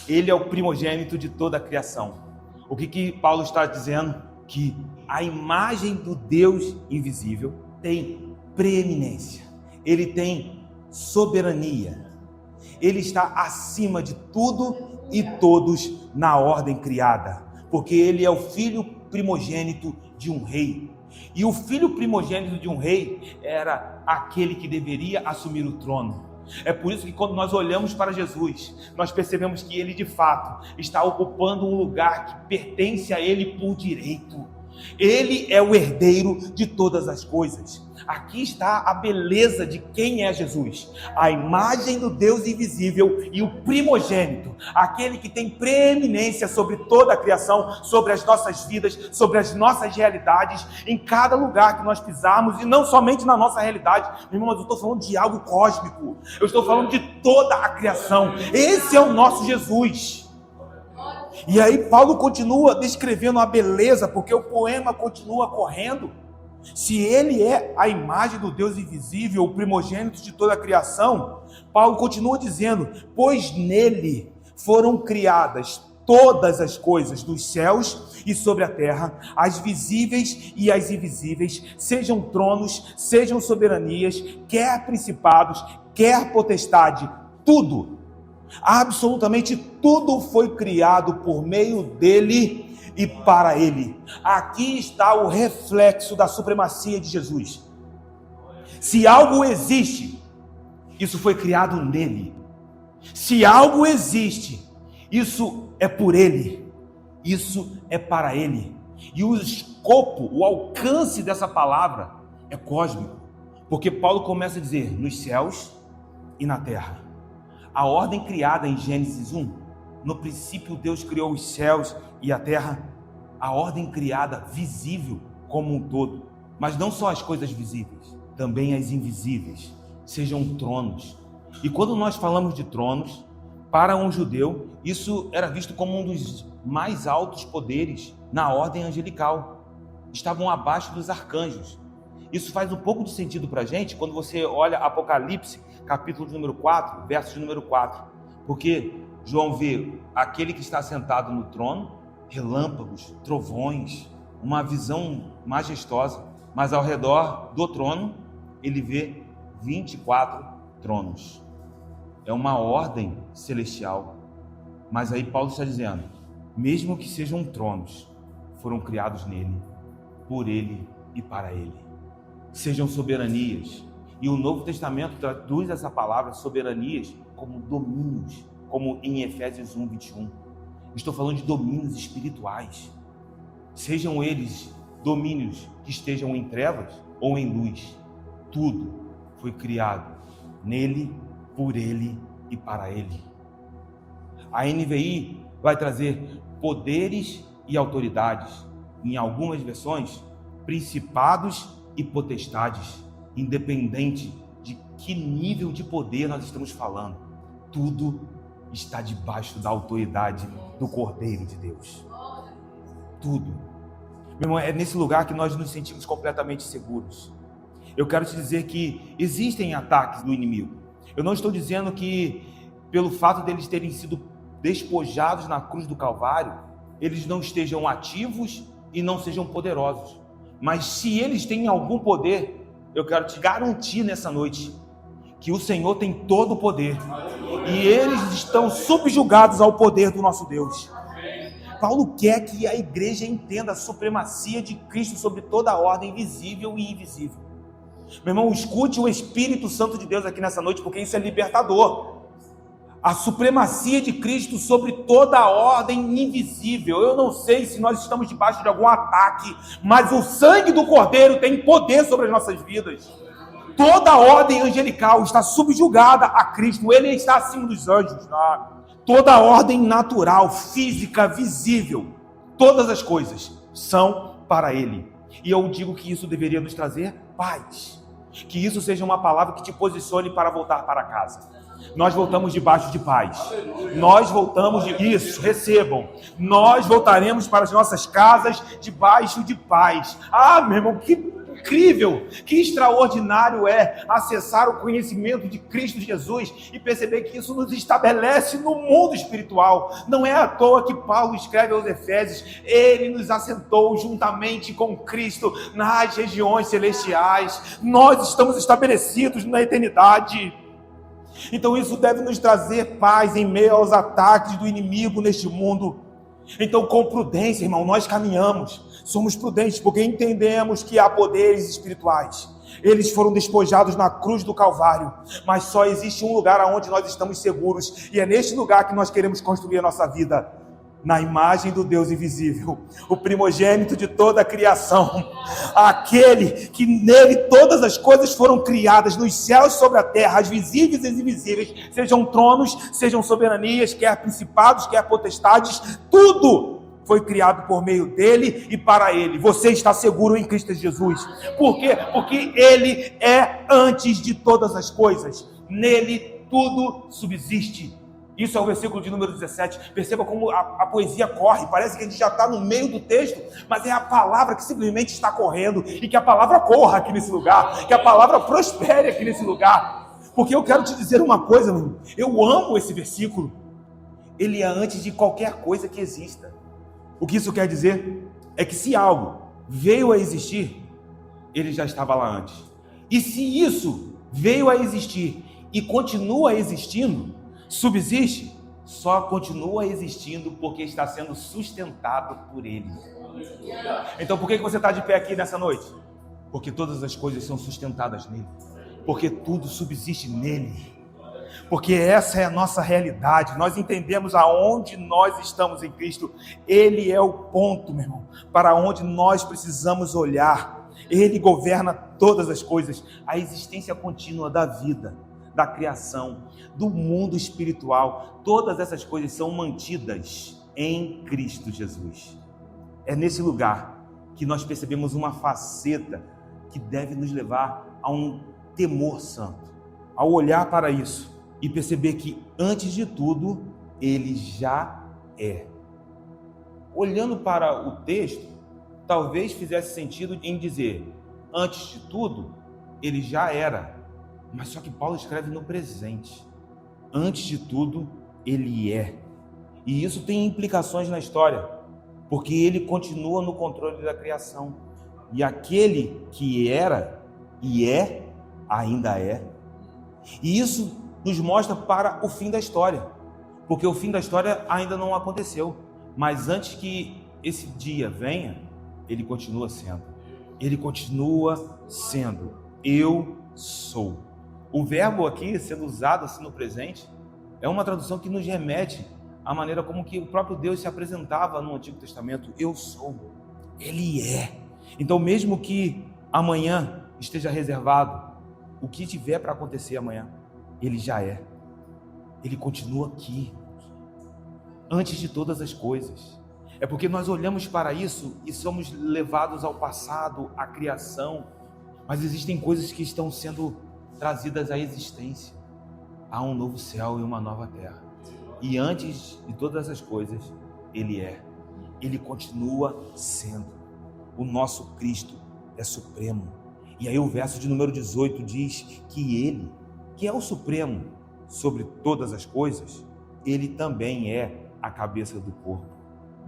ele é o primogênito de toda a criação, o que Paulo está dizendo? Que a imagem do Deus invisível tem preeminência, ele tem soberania, ele está acima de tudo e todos na ordem criada, porque ele é o filho primogênito de um rei. E o filho primogênito de um rei era aquele que deveria assumir o trono. É por isso que quando nós olhamos para Jesus, nós percebemos que ele de fato está ocupando um lugar que pertence a ele por direito. Ele é o herdeiro de todas as coisas. Aqui está a beleza de quem é Jesus, a imagem do Deus invisível e o primogênito, aquele que tem preeminência sobre toda a criação, sobre as nossas vidas, sobre as nossas realidades, em cada lugar que nós pisarmos, e não somente na nossa realidade, meu irmão, mas eu estou falando de algo cósmico, eu estou falando de toda a criação. Esse é o nosso Jesus. E aí Paulo continua descrevendo a beleza, porque o poema continua correndo. Se ele é a imagem do Deus invisível, o primogênito de toda a criação, Paulo continua dizendo: pois nele foram criadas todas as coisas dos céus e sobre a terra, as visíveis e as invisíveis, sejam tronos, sejam soberanias, quer principados, quer potestade, tudo. Absolutamente tudo foi criado por meio dele e para ele. Aqui está o reflexo da supremacia de Jesus. Se algo existe, isso foi criado nele. Se algo existe, isso é por ele. Isso é para ele. E o escopo, o alcance dessa palavra é cósmico. Porque Paulo começa a dizer: nos céus e na terra. A ordem criada em Gênesis 1, no princípio Deus criou os céus e a terra, a ordem criada visível como um todo, mas não só as coisas visíveis, também as invisíveis, sejam tronos. E quando nós falamos de tronos, para um judeu, isso era visto como um dos mais altos poderes na ordem angelical, estavam abaixo dos arcanjos. Isso faz um pouco de sentido para a gente quando você olha Apocalipse, capítulo de número 4, verso de número 4, porque João vê aquele que está sentado no trono, relâmpagos, trovões, uma visão majestosa, mas ao redor do trono ele vê 24 tronos. É uma ordem celestial. Mas aí Paulo está dizendo: mesmo que sejam tronos, foram criados nele, por ele e para ele. Sejam soberanias. E o Novo Testamento traduz essa palavra soberanias como domínios, como em Efésios 1, 21. Estou falando de domínios espirituais. Sejam eles domínios que estejam em trevas ou em luz. Tudo foi criado nele, por ele e para ele. A NVI vai trazer poderes e autoridades. Em algumas versões, principados e potestades, independente de que nível de poder nós estamos falando. Tudo está debaixo da autoridade do Cordeiro de Deus. Tudo. Meu irmão, é nesse lugar que nós nos sentimos completamente seguros. Eu quero te dizer que existem ataques do inimigo. Eu não estou dizendo que, pelo fato deles terem sido despojados na cruz do Calvário, eles não estejam ativos e não sejam poderosos. Mas se eles têm algum poder, eu quero te garantir nessa noite que o Senhor tem todo o poder e eles estão subjugados ao poder do nosso Deus. Paulo quer que a igreja entenda a supremacia de Cristo sobre toda a ordem visível e invisível. Meu irmão, escute o Espírito Santo de Deus aqui nessa noite, porque isso é libertador. A supremacia de Cristo sobre toda a ordem invisível. Eu não sei se nós estamos debaixo de algum ataque, mas o sangue do Cordeiro tem poder sobre as nossas vidas. Toda a ordem angelical está subjugada a Cristo. Ele está acima dos anjos. Toda a ordem natural, física, visível, todas as coisas são para Ele. E eu digo que isso deveria nos trazer paz. Que isso seja uma palavra que te posicione para voltar para casa. Nós voltamos debaixo de paz. Nós voltamos isso, recebam. Nós voltaremos para as nossas casas debaixo de paz. Meu irmão, que incrível, que extraordinário é acessar o conhecimento de Cristo Jesus e perceber que isso nos estabelece no mundo espiritual. Não é à toa que Paulo escreve aos Efésios: ele nos assentou juntamente com Cristo nas regiões celestiais. Nós estamos estabelecidos na eternidade. Então isso deve nos trazer paz em meio aos ataques do inimigo neste mundo. Então, com prudência, irmão, nós caminhamos, somos prudentes, porque entendemos que há poderes espirituais. Eles foram despojados na cruz do Calvário, mas só existe um lugar onde nós estamos seguros, e é neste lugar que nós queremos construir a nossa vida, na imagem do Deus invisível, o primogênito de toda a criação, aquele que nele todas as coisas foram criadas, nos céus e sobre a terra, as visíveis e as invisíveis, sejam tronos, sejam soberanias, quer principados, quer potestades, tudo foi criado por meio dele e para ele. Você está seguro em Cristo Jesus. Por quê? Porque ele é antes de todas as coisas, nele tudo subsiste. Isso é o versículo de número 17. Perceba como a poesia corre. Parece que a gente já está no meio do texto, mas é a palavra que simplesmente está correndo. E que a palavra corra aqui nesse lugar. Que a palavra prospere aqui nesse lugar. Porque eu quero te dizer uma coisa, meu irmão. Eu amo esse versículo. Ele é antes de qualquer coisa que exista. O que isso quer dizer? É que se algo veio a existir, ele já estava lá antes. E se isso veio a existir e continua existindo, subsiste, só continua existindo porque está sendo sustentado por ele. Então por que você está de pé aqui nessa noite? Porque todas as coisas são sustentadas nele, porque tudo subsiste nele, porque essa é a nossa realidade. Nós entendemos aonde nós estamos em Cristo. Ele é o ponto, meu irmão, para onde nós precisamos olhar. Ele governa todas as coisas, a existência contínua da vida, da criação, do mundo espiritual, todas essas coisas são mantidas em Cristo Jesus. É nesse lugar que nós percebemos uma faceta que deve nos levar a um temor santo, ao olhar para isso e perceber que antes de tudo ele já é. Olhando para o texto, talvez fizesse sentido em dizer: antes de tudo ele já era. Mas só que Paulo escreve no presente. Antes de tudo, ele é. E isso tem implicações na história, porque ele continua no controle da criação. E aquele que era e é, ainda é. E isso nos mostra para o fim da história, porque o fim da história ainda não aconteceu. Mas antes que esse dia venha, ele continua sendo. Ele continua sendo. Eu sou. O verbo aqui sendo usado assim no presente é uma tradução que nos remete à maneira como que o próprio Deus se apresentava no Antigo Testamento. Eu sou, ele é. Então mesmo que amanhã esteja reservado, o que tiver para acontecer amanhã, ele já é. Ele continua aqui, antes de todas as coisas. É porque nós olhamos para isso e somos levados ao passado, à criação, mas existem coisas que estão sendo trazidas à existência. Há um novo céu e uma nova terra. E antes de todas as coisas, ele é. Ele continua sendo. O nosso Cristo é supremo. E aí o verso de número 18 diz que ele, que é o supremo sobre todas as coisas, ele também é a cabeça do corpo,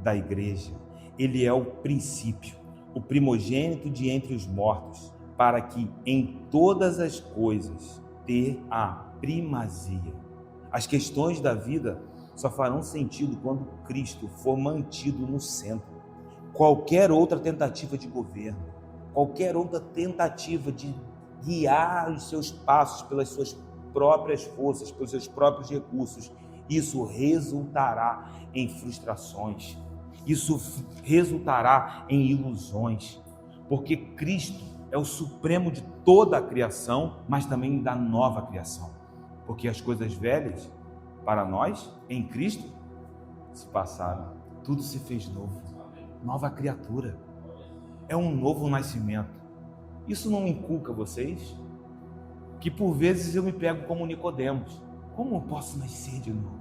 da igreja. Ele é o princípio, o primogênito de entre os mortos, para que em todas as coisas ter a primazia. As questões da vida só farão sentido quando Cristo for mantido no centro. Qualquer outra tentativa de governo, qualquer outra tentativa de guiar os seus passos pelas suas próprias forças, pelos seus próprios recursos, isso resultará em frustrações, isso resultará em ilusões, porque Cristo é o supremo de toda a criação, mas também da nova criação. Porque as coisas velhas, para nós, em Cristo, se passaram. Tudo se fez novo. Nova criatura. É um novo nascimento. Isso não inculca vocês? Que por vezes eu me pego como Nicodemos. Como eu posso nascer de novo?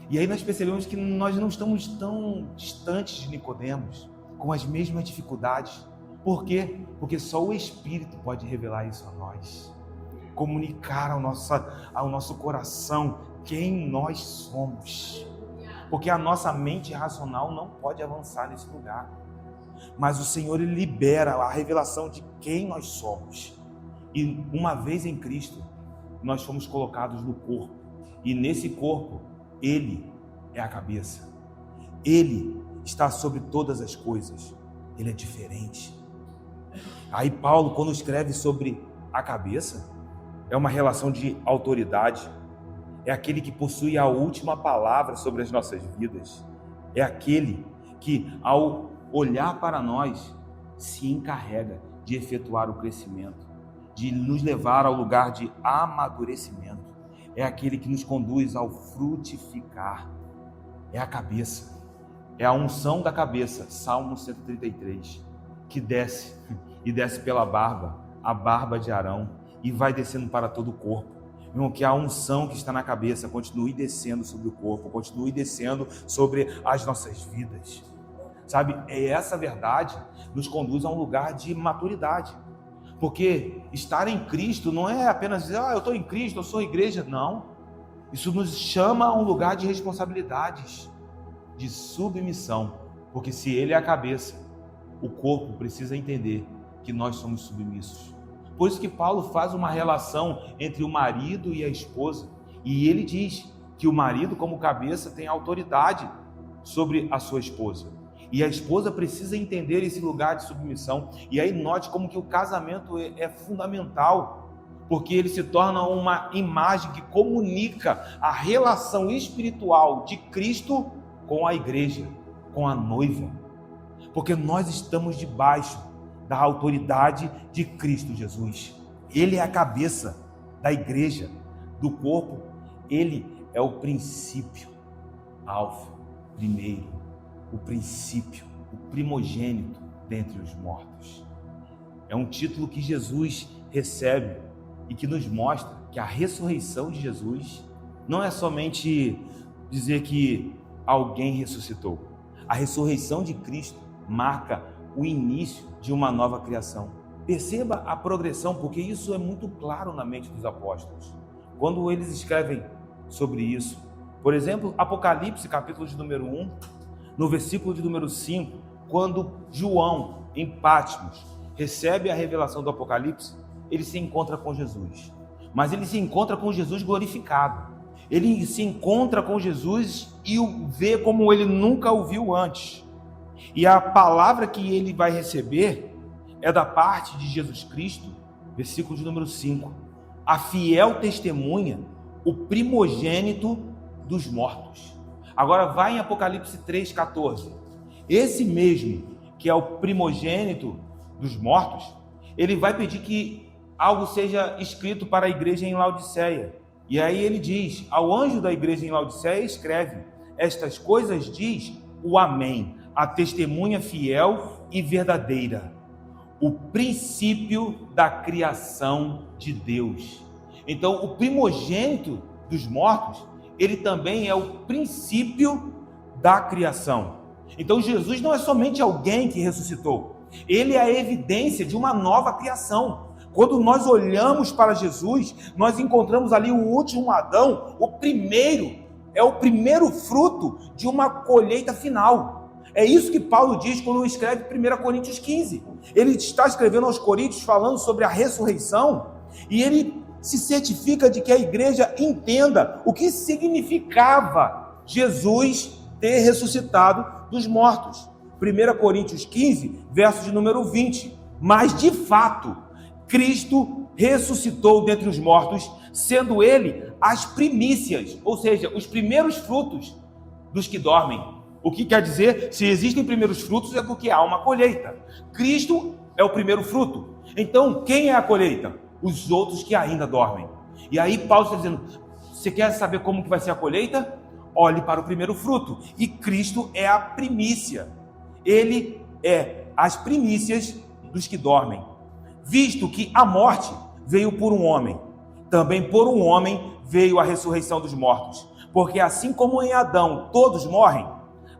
E aí nós percebemos que nós não estamos tão distantes de Nicodemos, com as mesmas dificuldades. Por quê? Porque só o Espírito pode revelar isso a nós, comunicar ao nosso coração quem nós somos. Porque a nossa mente racional não pode avançar nesse lugar. Mas o Senhor, Ele libera a revelação de quem nós somos. E uma vez em Cristo, nós fomos colocados no corpo. E nesse corpo, Ele é a cabeça. Ele está sobre todas as coisas. Ele é diferente. Aí Paulo, quando escreve sobre a cabeça, é uma relação de autoridade. É aquele que possui a última palavra sobre as nossas vidas. É aquele que, ao olhar para nós, se encarrega de efetuar o crescimento, de nos levar ao lugar de amadurecimento. É aquele que nos conduz ao frutificar. É a cabeça. É a unção da cabeça, Salmo 133, que desce pela barba, a barba de Arão, e vai descendo para todo o corpo. Irmão, que a unção que está na cabeça continue descendo sobre o corpo, continue descendo sobre as nossas vidas. Sabe, essa verdade nos conduz a um lugar de maturidade. Porque estar em Cristo não é apenas dizer, eu estou em Cristo, eu sou igreja. Não. Isso nos chama a um lugar de responsabilidades, de submissão. Porque se Ele é a cabeça, o corpo precisa entender que nós somos submissos. Por isso que Paulo faz uma relação entre o marido e a esposa. E ele diz que o marido, como cabeça, tem autoridade sobre a sua esposa. E a esposa precisa entender esse lugar de submissão. E aí note como que o casamento é fundamental, porque ele se torna uma imagem que comunica a relação espiritual de Cristo com a igreja, com a noiva. Porque nós estamos debaixo da autoridade de Cristo Jesus. Ele é a cabeça da igreja, do corpo. Ele é o princípio, alfa, primeiro, o princípio, o primogênito dentre os mortos. É um título que Jesus recebe e que nos mostra que a ressurreição de Jesus não é somente dizer que alguém ressuscitou. A ressurreição de Cristo marca o início de uma nova criação. Perceba a progressão, porque isso é muito claro na mente dos apóstolos. Quando eles escrevem sobre isso, por exemplo, Apocalipse, capítulo de número 1, no versículo de número 5, quando João, em Patmos, recebe a revelação do Apocalipse, ele se encontra com Jesus. Mas ele se encontra com Jesus glorificado. Ele se encontra com Jesus e o vê como ele nunca o viu antes. E a palavra que ele vai receber é da parte de Jesus Cristo, versículo de número 5. A fiel testemunha, o primogênito dos mortos. Agora vai em Apocalipse 3,14. Esse mesmo, que é o primogênito dos mortos, ele vai pedir que algo seja escrito para a igreja em Laodiceia. E aí ele diz, ao anjo da igreja em Laodiceia, escreve, estas coisas diz o Amém, a testemunha fiel e verdadeira, o princípio da criação de Deus. Então, o primogênito dos mortos, ele também é o princípio da criação. Então, Jesus não é somente alguém que ressuscitou, ele é a evidência de uma nova criação. Quando nós olhamos para Jesus, nós encontramos ali o último Adão, o primeiro fruto de uma colheita final. É isso que Paulo diz quando escreve 1 Coríntios 15. Ele está escrevendo aos Coríntios falando sobre a ressurreição e ele se certifica de que a igreja entenda o que significava Jesus ter ressuscitado dos mortos. 1 Coríntios 15, verso de número 20. Mas de fato, Cristo ressuscitou dentre os mortos, sendo ele as primícias, ou seja, os primeiros frutos dos que dormem. O que quer dizer? Se existem primeiros frutos, é porque há uma colheita. Cristo é o primeiro fruto. Então, quem é a colheita? Os outros que ainda dormem. E aí Paulo está dizendo, você quer saber como que vai ser a colheita? Olhe para o primeiro fruto. E Cristo é a primícia. Ele é as primícias dos que dormem. Visto que a morte veio por um homem, também por um homem veio a ressurreição dos mortos. Porque assim como em Adão todos morrem,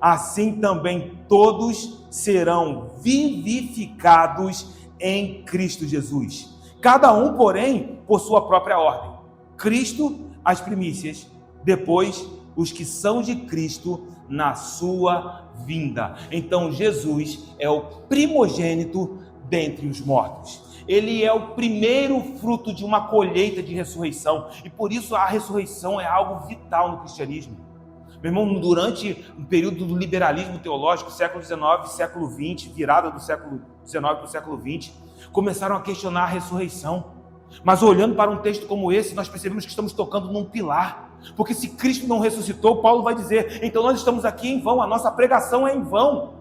assim também todos serão vivificados em Cristo Jesus. Cada um, porém, por sua própria ordem. Cristo, as primícias, depois os que são de Cristo na sua vinda. Então Jesus é o primogênito dentre os mortos. Ele é o primeiro fruto de uma colheita de ressurreição, e por isso a ressurreição é algo vital no cristianismo. Meu irmão, durante o período do liberalismo teológico, século XIX, século XX, virada do século XIX para o século XX, começaram a questionar a ressurreição. Mas olhando para um texto como esse, nós percebemos que estamos tocando num pilar. Porque se Cristo não ressuscitou, Paulo vai dizer, então nós estamos aqui em vão, a nossa pregação é em vão.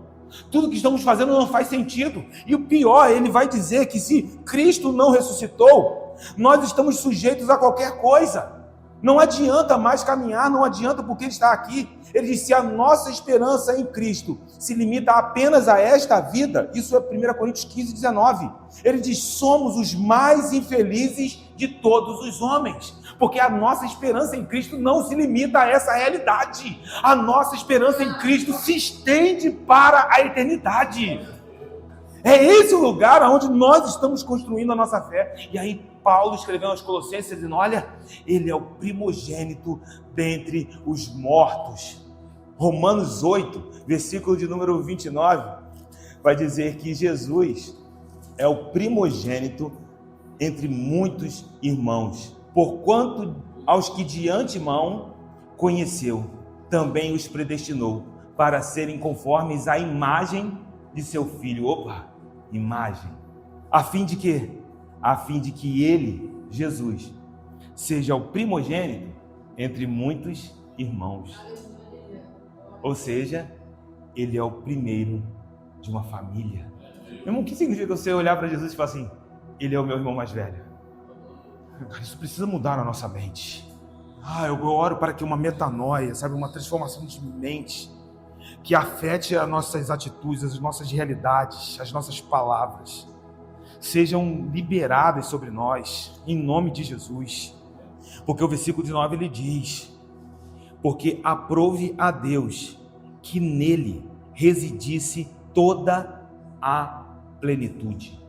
Tudo que estamos fazendo não faz sentido. E o pior, ele vai dizer que se Cristo não ressuscitou, nós estamos sujeitos a qualquer coisa. Não adianta mais caminhar, não adianta porque ele está aqui. Ele diz, se a nossa esperança em Cristo se limita apenas a esta vida, isso é 1 Coríntios 15, 19. Ele diz, somos os mais infelizes de todos os homens. Porque a nossa esperança em Cristo não se limita a essa realidade. A nossa esperança em Cristo se estende para a eternidade. É esse o lugar onde nós estamos construindo a nossa fé. E aí Paulo escreveu aos Colossenses dizendo, olha, ele é o primogênito dentre os mortos. Romanos 8, versículo de número 29, vai dizer que Jesus é o primogênito entre muitos irmãos. Porquanto aos que de antemão conheceu, também os predestinou para serem conformes à imagem de seu Filho. Opa, imagem. A fim de quê? A fim de que ele, Jesus, seja o primogênito entre muitos irmãos. Ou seja, ele é o primeiro de uma família. Meu irmão, o que significa você olhar para Jesus e falar assim, ele é o meu irmão mais velho? Isso precisa mudar na nossa mente. Eu oro para que uma metanoia, sabe, uma transformação de mente, que afete as nossas atitudes, as nossas realidades, as nossas palavras, sejam liberadas sobre nós, em nome de Jesus. Porque o versículo 19 ele diz, porque aprove a Deus que nele residisse toda a plenitude.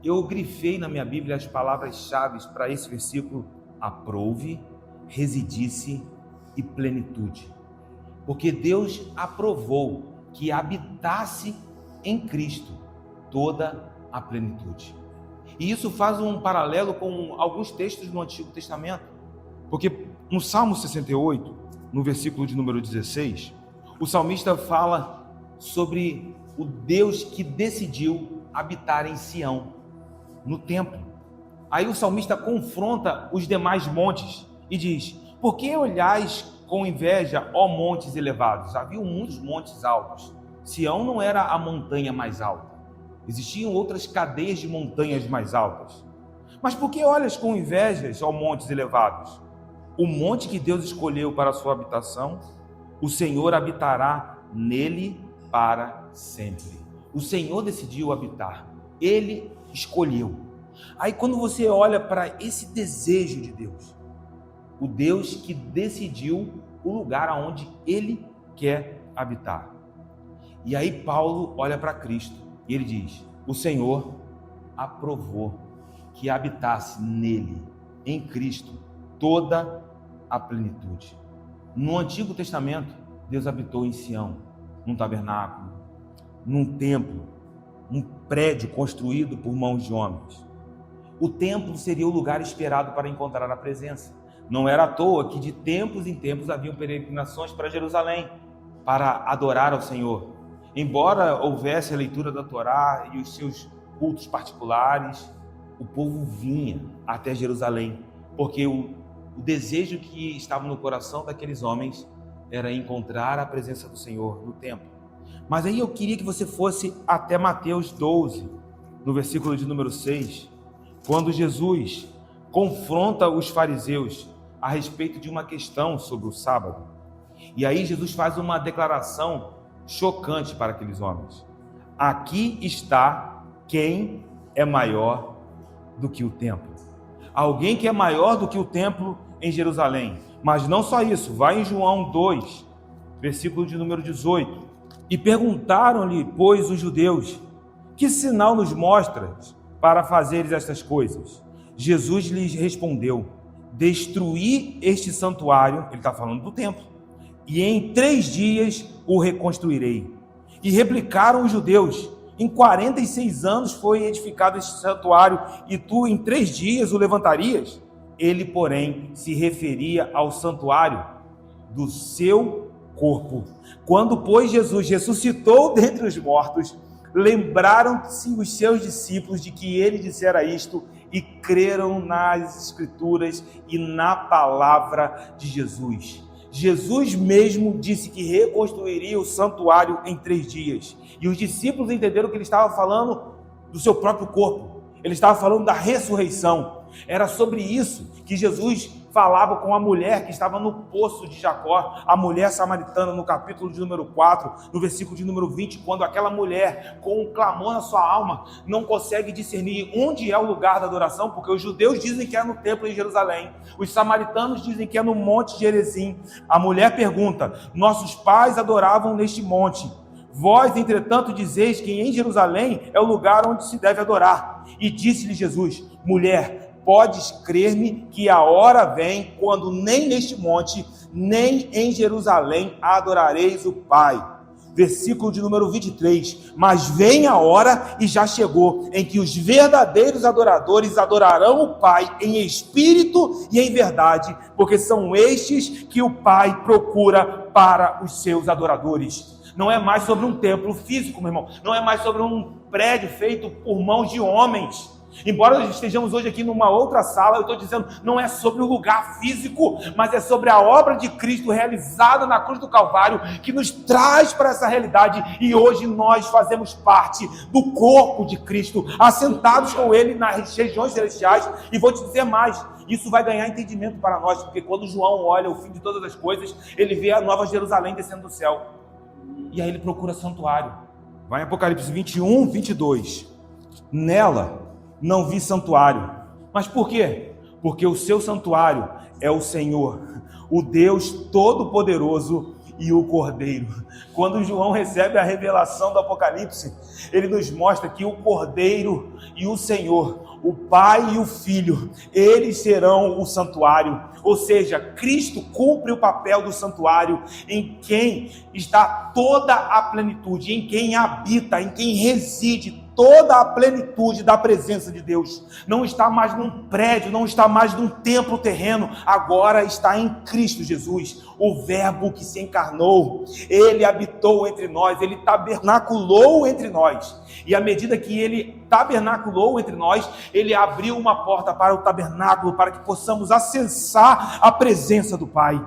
Eu grifei na minha Bíblia as palavras-chave para esse versículo, aprove, residisse e plenitude. Porque Deus aprovou que habitasse em Cristo toda a plenitude. E isso faz um paralelo com alguns textos no Antigo Testamento. Porque no Salmo 68, no versículo de número 16, o salmista fala sobre o Deus que decidiu habitar em Sião, no templo. Aí o salmista confronta os demais montes e diz, por que olhais com inveja, ó montes elevados? Havia muitos montes altos. Sião não era a montanha mais alta. Existiam outras cadeias de montanhas mais altas. Mas por que olhas com invejas, ó montes elevados? O monte que Deus escolheu para a sua habitação, o Senhor habitará nele para sempre. O Senhor decidiu habitar. Ele escolheu. Aí quando você olha para esse desejo de Deus, o Deus que decidiu o lugar aonde Ele quer habitar. E aí Paulo olha para Cristo e ele diz, o Senhor aprovou que habitasse nele, em Cristo, toda a plenitude. No Antigo Testamento, Deus habitou em Sião, num tabernáculo, num templo, um prédio construído por mãos de homens. O templo seria o lugar esperado para encontrar a presença. Não era à toa que de tempos em tempos haviam peregrinações para Jerusalém, para adorar ao Senhor. Embora houvesse a leitura da Torá e os seus cultos particulares, o povo vinha até Jerusalém, porque o desejo que estava no coração daqueles homens era encontrar a presença do Senhor no templo. Mas aí eu queria que você fosse até Mateus 12, no versículo de número 6, quando Jesus confronta os fariseus a respeito de uma questão sobre o sábado. E aí Jesus faz uma declaração chocante para aqueles homens. Aqui está quem é maior do que o templo. Alguém que é maior do que o templo em Jerusalém. Mas não só isso, vai em João 2, versículo de número 18. E perguntaram-lhe, pois, os judeus: que sinal nos mostras para fazeres estas coisas? Jesus lhes respondeu: destruí este santuário, ele está falando do templo, e em 3 dias o reconstruirei. E replicaram os judeus: em 46 anos foi edificado este santuário, e tu em 3 dias o levantarias? Ele, porém, se referia ao santuário do seu corpo. Quando, pois, Jesus ressuscitou dentre os mortos, lembraram-se os seus discípulos de que ele dissera isto e creram nas Escrituras e na palavra de Jesus. Jesus mesmo disse que reconstruiria o santuário em 3 dias. E os discípulos entenderam que ele estava falando do seu próprio corpo. Ele estava falando da ressurreição. Era sobre isso que Jesus falava com a mulher que estava no poço de Jacó, a mulher samaritana, no capítulo de número 4, no versículo de número 20, quando aquela mulher, com um clamor na sua alma, não consegue discernir onde é o lugar da adoração, porque os judeus dizem que é no templo em Jerusalém, os samaritanos dizem que é no monte Gerizim. A mulher pergunta: nossos pais adoravam neste monte, vós, entretanto, dizeis que em Jerusalém é o lugar onde se deve adorar. E disse-lhe Jesus: mulher, podes crer-me que a hora vem quando nem neste monte, nem em Jerusalém adorareis o Pai. Versículo de número 23. Mas vem a hora, e já chegou, em que os verdadeiros adoradores adorarão o Pai em espírito e em verdade, porque são estes que o Pai procura para os seus adoradores. Não é mais sobre um templo físico, meu irmão. Não é mais sobre um prédio feito por mãos de homens. Embora nós estejamos hoje aqui numa outra sala, eu estou dizendo, não é sobre o lugar físico, mas é sobre a obra de Cristo realizada na cruz do Calvário, que nos traz para essa realidade, e hoje nós fazemos parte do corpo de Cristo, assentados com Ele nas regiões celestiais. E vou te dizer mais, isso vai ganhar entendimento para nós, porque quando João olha o fim de todas as coisas, ele vê a nova Jerusalém descendo do céu, e aí ele procura santuário. Vai em Apocalipse 21, 22, nela não vi santuário. Mas por quê? Porque o seu santuário é o Senhor, o Deus Todo-Poderoso e o Cordeiro. Quando João recebe a revelação do Apocalipse, ele nos mostra que o Cordeiro e o Senhor, o Pai e o Filho, eles serão o santuário. Ou seja, Cristo cumpre o papel do santuário, em quem está toda a plenitude, em quem habita, em quem reside toda a plenitude da presença de Deus. Não está mais num prédio, não está mais num templo terreno, agora está em Cristo Jesus, o Verbo que se encarnou. Ele habitou entre nós, ele tabernaculou entre nós, e à medida que ele tabernaculou entre nós, ele abriu uma porta para o tabernáculo, para que possamos acessar a presença do Pai.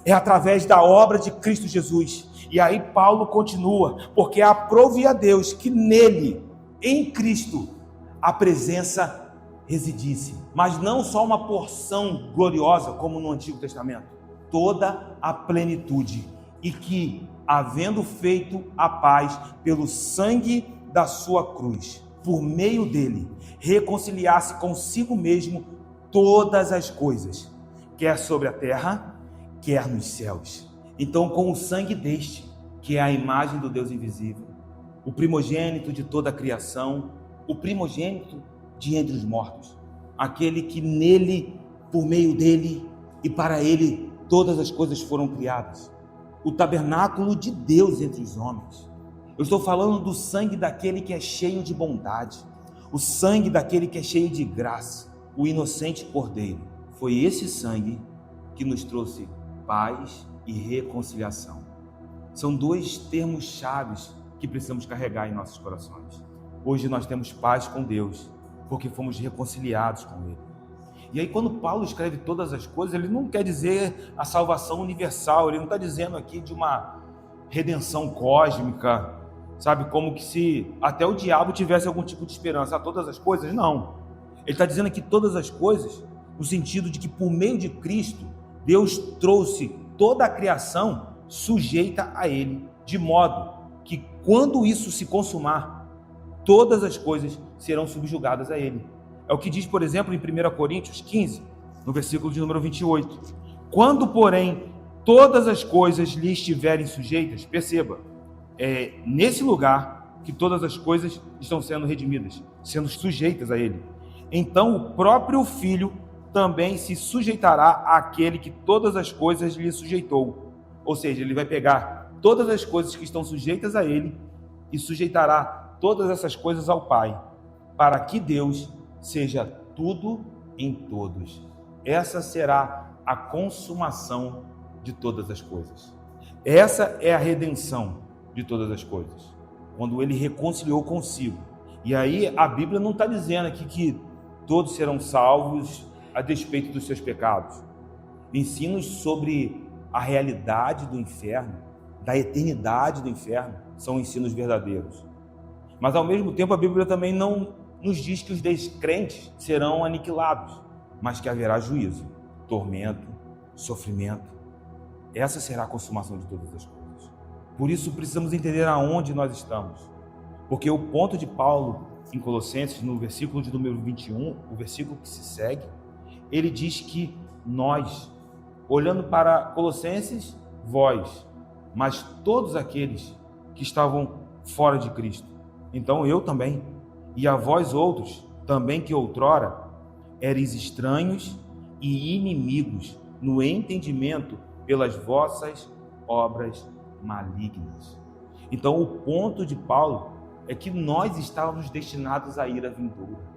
É através da obra de Cristo Jesus. E aí Paulo continua: porque aprove a Deus que nele, em Cristo, a presença residisse. Mas não só uma porção gloriosa, como no Antigo Testamento, toda a plenitude. E que, havendo feito a paz pelo sangue da sua cruz, por meio dele, reconciliasse consigo mesmo todas as coisas, quer sobre a terra, quer nos céus. Então, com o sangue deste, que é a imagem do Deus invisível, o primogênito de toda a criação, o primogênito de entre os mortos, aquele que nele, por meio dele e para ele, todas as coisas foram criadas, o tabernáculo de Deus entre os homens. Eu estou falando do sangue daquele que é cheio de bondade, o sangue daquele que é cheio de graça, o inocente Cordeiro. Foi esse sangue que nos trouxe paz e reconciliação. São 2 termos chaves que precisamos carregar em nossos corações. Hoje nós temos paz com Deus, porque fomos reconciliados com Ele. E aí, quando Paulo escreve todas as coisas, ele não quer dizer a salvação universal, ele não está dizendo aqui de uma redenção cósmica, sabe, como que se até o diabo tivesse algum tipo de esperança a todas as coisas. Não, ele está dizendo aqui todas as coisas, no sentido de que por meio de Cristo, Deus trouxe toda a criação sujeita a Ele, de modo que quando isso se consumar, todas as coisas serão subjugadas a Ele. É o que diz, por exemplo, em 1 Coríntios 15, no versículo de número 28. Quando, porém, todas as coisas lhe estiverem sujeitas, perceba, é nesse lugar que todas as coisas estão sendo redimidas, sendo sujeitas a ele. Então o próprio Filho também se sujeitará àquele que todas as coisas lhe sujeitou. Ou seja, ele vai pegar todas as coisas que estão sujeitas a ele e sujeitará todas essas coisas ao Pai, para que Deus seja tudo em todos. Essa será a consumação de todas as coisas. Essa é a redenção de todas as coisas, quando ele reconciliou consigo. E aí a Bíblia não está dizendo aqui que todos serão salvos a despeito dos seus pecados. Ensinos sobre a realidade do inferno, da eternidade do inferno, são ensinos verdadeiros. Mas ao mesmo tempo a Bíblia também não nos diz que os descrentes serão aniquilados, mas que haverá juízo, tormento, sofrimento. Essa será a consumação de todas as coisas. Por isso precisamos entender aonde nós estamos. Porque o ponto de Paulo em Colossenses, no versículo de número 21, o versículo que se segue, ele diz que nós, olhando para Colossenses, vós, mas todos aqueles que estavam fora de Cristo. Então eu também, e a vós outros, também que outrora eres estranhos e inimigos no entendimento pelas vossas obras malignas. Então o ponto de Paulo é que nós estávamos destinados à ira vindoura.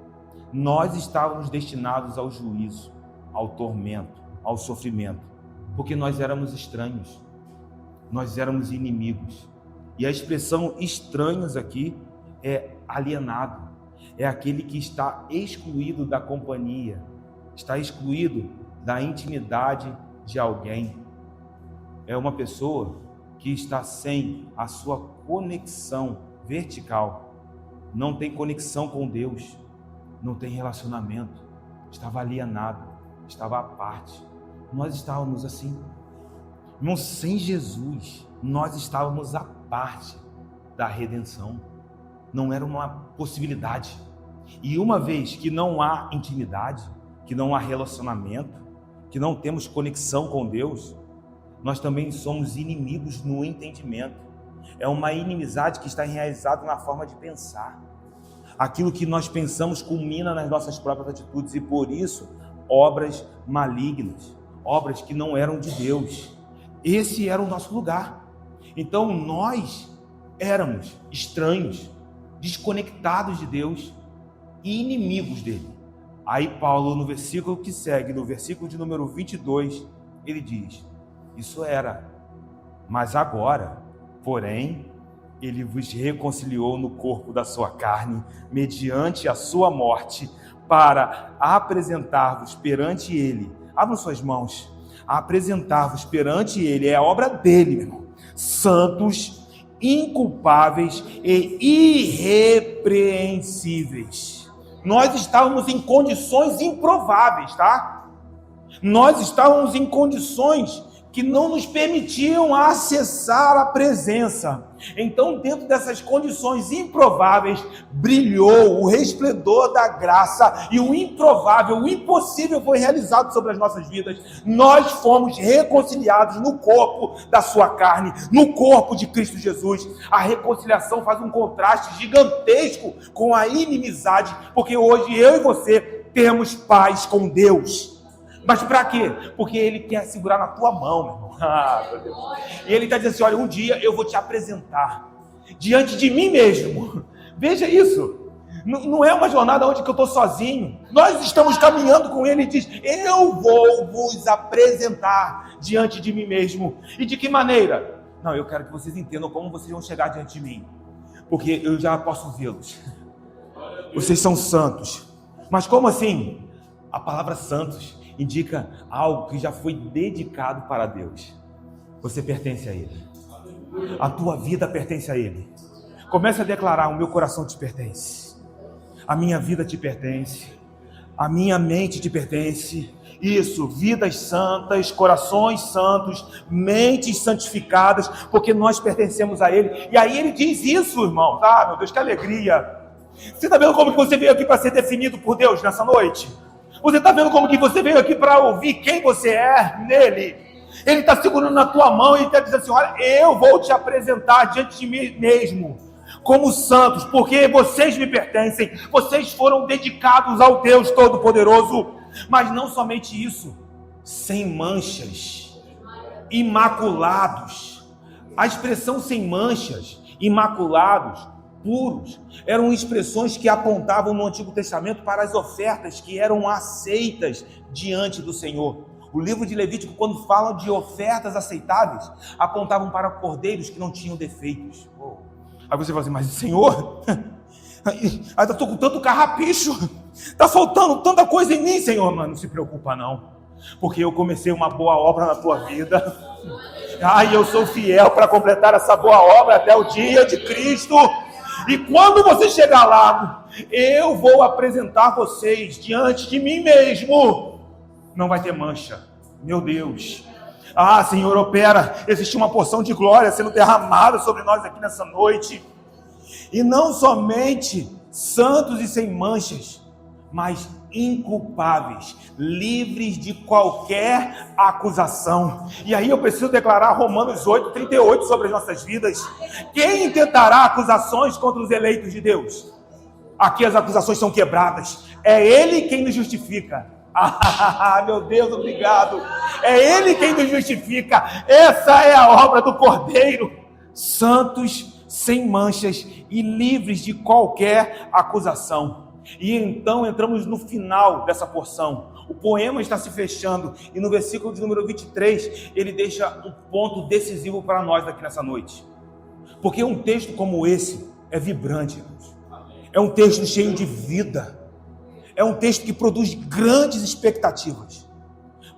Nós estávamos destinados ao juízo, ao tormento, ao sofrimento, porque nós éramos estranhos, nós éramos inimigos. E a expressão estranhos aqui é alienado, é aquele que está excluído da companhia, está excluído da intimidade de alguém. É uma pessoa que está sem a sua conexão vertical, não tem conexão com Deus, não tem relacionamento, estava alienado, estava à parte. Nós estávamos assim, não, sem Jesus, nós estávamos à parte da redenção, não era uma possibilidade. E uma vez que não há intimidade, que não há relacionamento, que não temos conexão com Deus, nós também somos inimigos no entendimento. É uma inimizade que está enraizada na forma de pensar. Aquilo que nós pensamos culmina nas nossas próprias atitudes, e por isso, obras malignas, obras que não eram de Deus. Esse era o nosso lugar. Então nós éramos estranhos, desconectados de Deus e inimigos dele. Aí Paulo, no versículo que segue, no versículo de número 22, ele diz: isso era, mas agora, porém, ele vos reconciliou no corpo da sua carne, mediante a sua morte, para apresentar-vos perante ele. Abram suas mãos. Apresentar-vos perante ele, é a obra dele, meu irmão. Santos, inculpáveis e irrepreensíveis. Nós estávamos em condições improváveis, tá? Nós estávamos em condições que não nos permitiam acessar a presença. Então, dentro dessas condições improváveis, brilhou o resplendor da graça, e o improvável, o impossível foi realizado sobre as nossas vidas. Nós fomos reconciliados no corpo da sua carne, no corpo de Cristo Jesus. A reconciliação faz um contraste gigantesco com a inimizade, porque hoje eu e você temos paz com Deus. Mas para quê? Porque ele quer segurar na tua mão, meu irmão. Meu Deus. E ele está dizendo assim: olha, um dia eu vou te apresentar diante de mim mesmo. Veja isso. Não é uma jornada onde eu estou sozinho. Nós estamos caminhando com ele. Ele diz: eu vou vos apresentar diante de mim mesmo. E de que maneira? Não, eu quero que vocês entendam como vocês vão chegar diante de mim, porque eu já posso vê-los. Vocês são santos. Mas como assim? A palavra santos indica algo que já foi dedicado para Deus. Você pertence a Ele. A tua vida pertence a Ele. Comece a declarar: o meu coração te pertence. A minha vida te pertence. A minha mente te pertence. Isso, vidas santas, corações santos, mentes santificadas, porque nós pertencemos a Ele. E aí Ele diz isso, irmão. Ah, meu Deus, que alegria. Você está vendo como que você veio aqui para ser definido por Deus nessa noite? Você está vendo como que você veio aqui para ouvir quem você é nele? Ele está segurando na tua mão e está dizendo assim: olha, eu vou te apresentar diante de mim mesmo como santos, porque vocês me pertencem, vocês foram dedicados ao Deus Todo-Poderoso. Mas não somente isso, sem manchas, imaculados. A expressão sem manchas, imaculados, puros, eram expressões que apontavam no Antigo Testamento para as ofertas que eram aceitas diante do Senhor. O livro de Levítico, quando fala de ofertas aceitáveis, apontavam para cordeiros que não tinham defeitos. Aí você fala assim: mas Senhor, eu estou com tanto carrapicho, está faltando tanta coisa em mim, Senhor. Mas não se preocupa não, porque eu comecei uma boa obra na tua vida. E eu sou fiel para completar essa boa obra até o dia de Cristo. E quando você chegar lá, eu vou apresentar vocês diante de mim mesmo. Não vai ter mancha. Meu Deus. Senhor, opera. Existe uma porção de glória sendo derramada sobre nós aqui nessa noite. E não somente santos e sem manchas, mas inculpáveis, livres de qualquer acusação. E aí eu preciso declarar Romanos 8:38 sobre as nossas vidas. Quem intentará acusações contra os eleitos de Deus? Aqui as acusações são quebradas. É Ele quem nos justifica. Meu Deus, obrigado. É Ele quem nos justifica. Essa é a obra do Cordeiro. Santos, sem manchas e livres de qualquer acusação. E então entramos no final dessa porção. O poema está se fechando e no versículo de número 23 ele deixa um ponto decisivo para nós aqui nessa noite. Porque um texto como esse é vibrante, irmãos. É um texto cheio de vida. É um texto que produz grandes expectativas.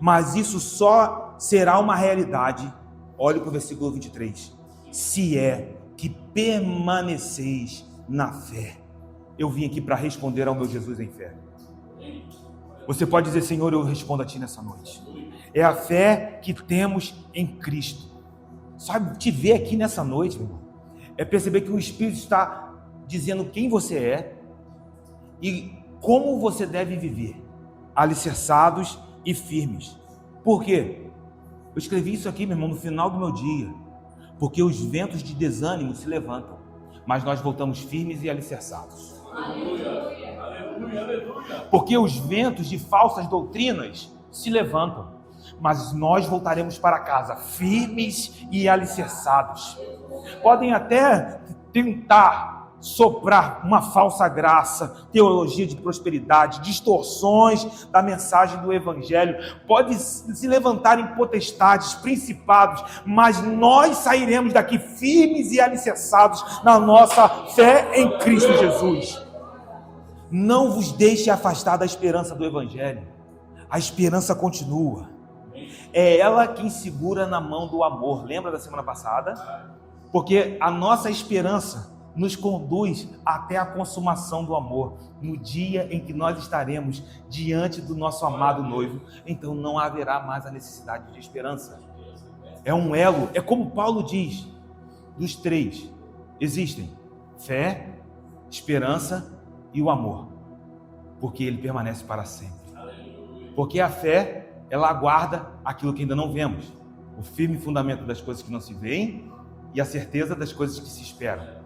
Mas isso só será uma realidade, olhe para o versículo 23, se é que permaneceis na fé. Eu vim aqui para responder ao meu Jesus em fé. Você pode dizer: Senhor, eu respondo a Ti nessa noite. É a fé que temos em Cristo. Sabe, te ver aqui nessa noite, meu irmão, é perceber que o Espírito está dizendo quem você é e como você deve viver, alicerçados e firmes. Por quê? Eu escrevi isso aqui, meu irmão, no final do meu dia, porque os ventos de desânimo se levantam, mas nós voltamos firmes e alicerçados. Aleluia, aleluia, aleluia. Porque os ventos de falsas doutrinas se levantam, mas nós voltaremos para casa firmes e alicerçados. Podem até tentar soprar uma falsa graça, teologia de prosperidade, distorções da mensagem do Evangelho, pode se levantarem potestades, principados, mas nós sairemos daqui firmes e alicerçados na nossa fé em Cristo Jesus. Não vos deixe afastar da esperança do Evangelho. A esperança continua. É ela quem segura na mão do amor. Lembra da semana passada? Porque a nossa esperança nos conduz até a consumação do amor, no dia em que nós estaremos diante do nosso amado noivo. Então não haverá mais a necessidade de esperança. É um elo, é como Paulo diz, dos três existem fé, esperança e o amor, porque ele permanece para sempre. Porque a fé, ela aguarda aquilo que ainda não vemos, o firme fundamento das coisas que não se veem e a certeza das coisas que se esperam.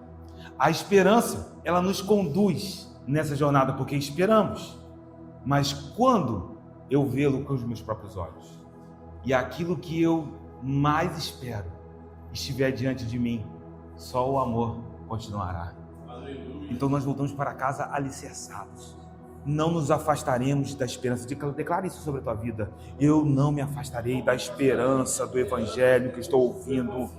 A esperança, ela nos conduz nessa jornada porque esperamos. Mas quando eu vê-lo com os meus próprios olhos e aquilo que eu mais espero estiver diante de mim, só o amor continuará. Então nós voltamos para casa alicerçados. Não nos afastaremos da esperança. Declare isso sobre a tua vida. Eu não me afastarei da esperança do Evangelho que estou ouvindo.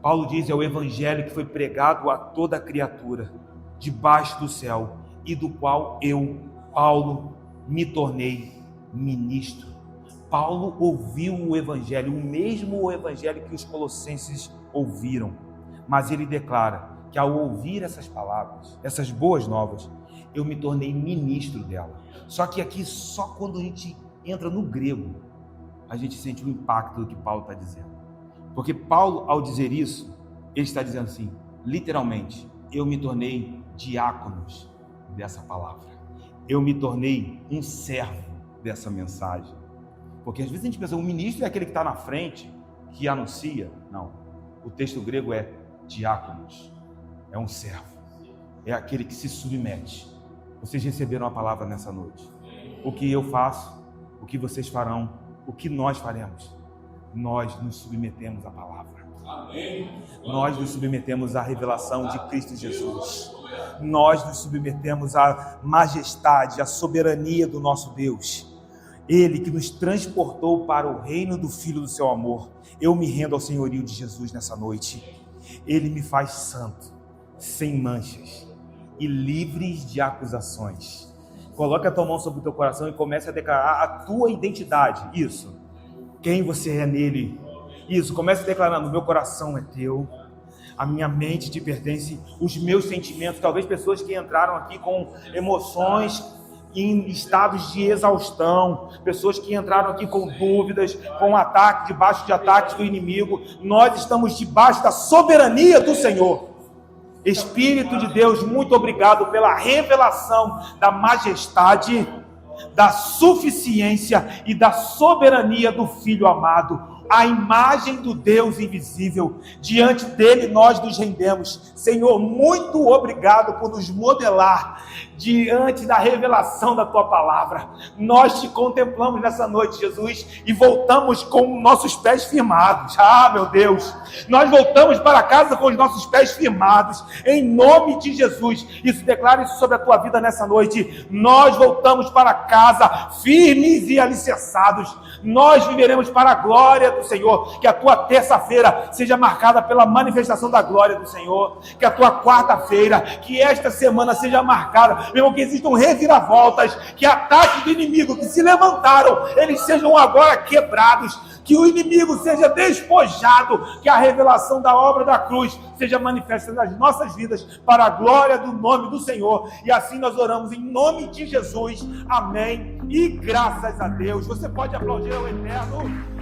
Paulo diz: é o Evangelho que foi pregado a toda criatura, debaixo do céu, e do qual eu, Paulo, me tornei ministro. Paulo ouviu o Evangelho, o mesmo Evangelho que os colossenses ouviram, mas ele declara que ao ouvir essas palavras, essas boas novas, eu me tornei ministro dela. Só que aqui, só quando a gente entra no grego, a gente sente o impacto do que Paulo está dizendo. Porque Paulo, ao dizer isso, ele está dizendo assim, literalmente: eu me tornei diáconos dessa palavra. Eu me tornei um servo dessa mensagem. Porque às vezes a gente pensa, o ministro é aquele que está na frente, que anuncia. Não, o texto grego é diáconos, é um servo, é aquele que se submete. Vocês receberam a palavra nessa noite. O que eu faço, o que vocês farão, o que nós faremos? Nós nos submetemos à palavra. Nós nos submetemos à revelação de Cristo Jesus. Nós nos submetemos à majestade, à soberania do nosso Deus. Ele que nos transportou para o reino do Filho do seu amor. Eu me rendo ao senhorio de Jesus nessa noite. Ele me faz santo, sem manchas e livres de acusações. Coloque a tua mão sobre o teu coração e comece a declarar a tua identidade. Isso. Quem você é nele. Isso. Comece declarando: meu coração é teu. A minha mente te pertence. Os meus sentimentos. Talvez pessoas que entraram aqui com emoções em estados de exaustão, pessoas que entraram aqui com dúvidas, com ataque, debaixo de ataques do inimigo. Nós estamos debaixo da soberania do Senhor. Espírito de Deus, muito obrigado pela revelação da majestade, da suficiência e da soberania do Filho amado, a imagem do Deus invisível. Diante dele nós nos rendemos. Senhor, muito obrigado por nos modelar diante da revelação da tua palavra. Nós te contemplamos nessa noite, Jesus, e voltamos com nossos pés firmados. Ah, meu Deus, nós voltamos para casa com os nossos pés firmados, em nome de Jesus. Isso, declara isso sobre a tua vida nessa noite. Nós voltamos para casa firmes e alicerçados. Nós viveremos para a glória do Senhor. Que a tua terça-feira seja marcada pela manifestação da glória do Senhor. Que a tua quarta-feira, que esta semana seja marcada, meu irmão, que existam reviravoltas, que ataques do inimigo que se levantaram, eles sejam agora quebrados, que o inimigo seja despojado, que a revelação da obra da cruz seja manifesta nas nossas vidas, para a glória do nome do Senhor. E assim nós oramos em nome de Jesus, amém, e graças a Deus. Você pode aplaudir ao Eterno.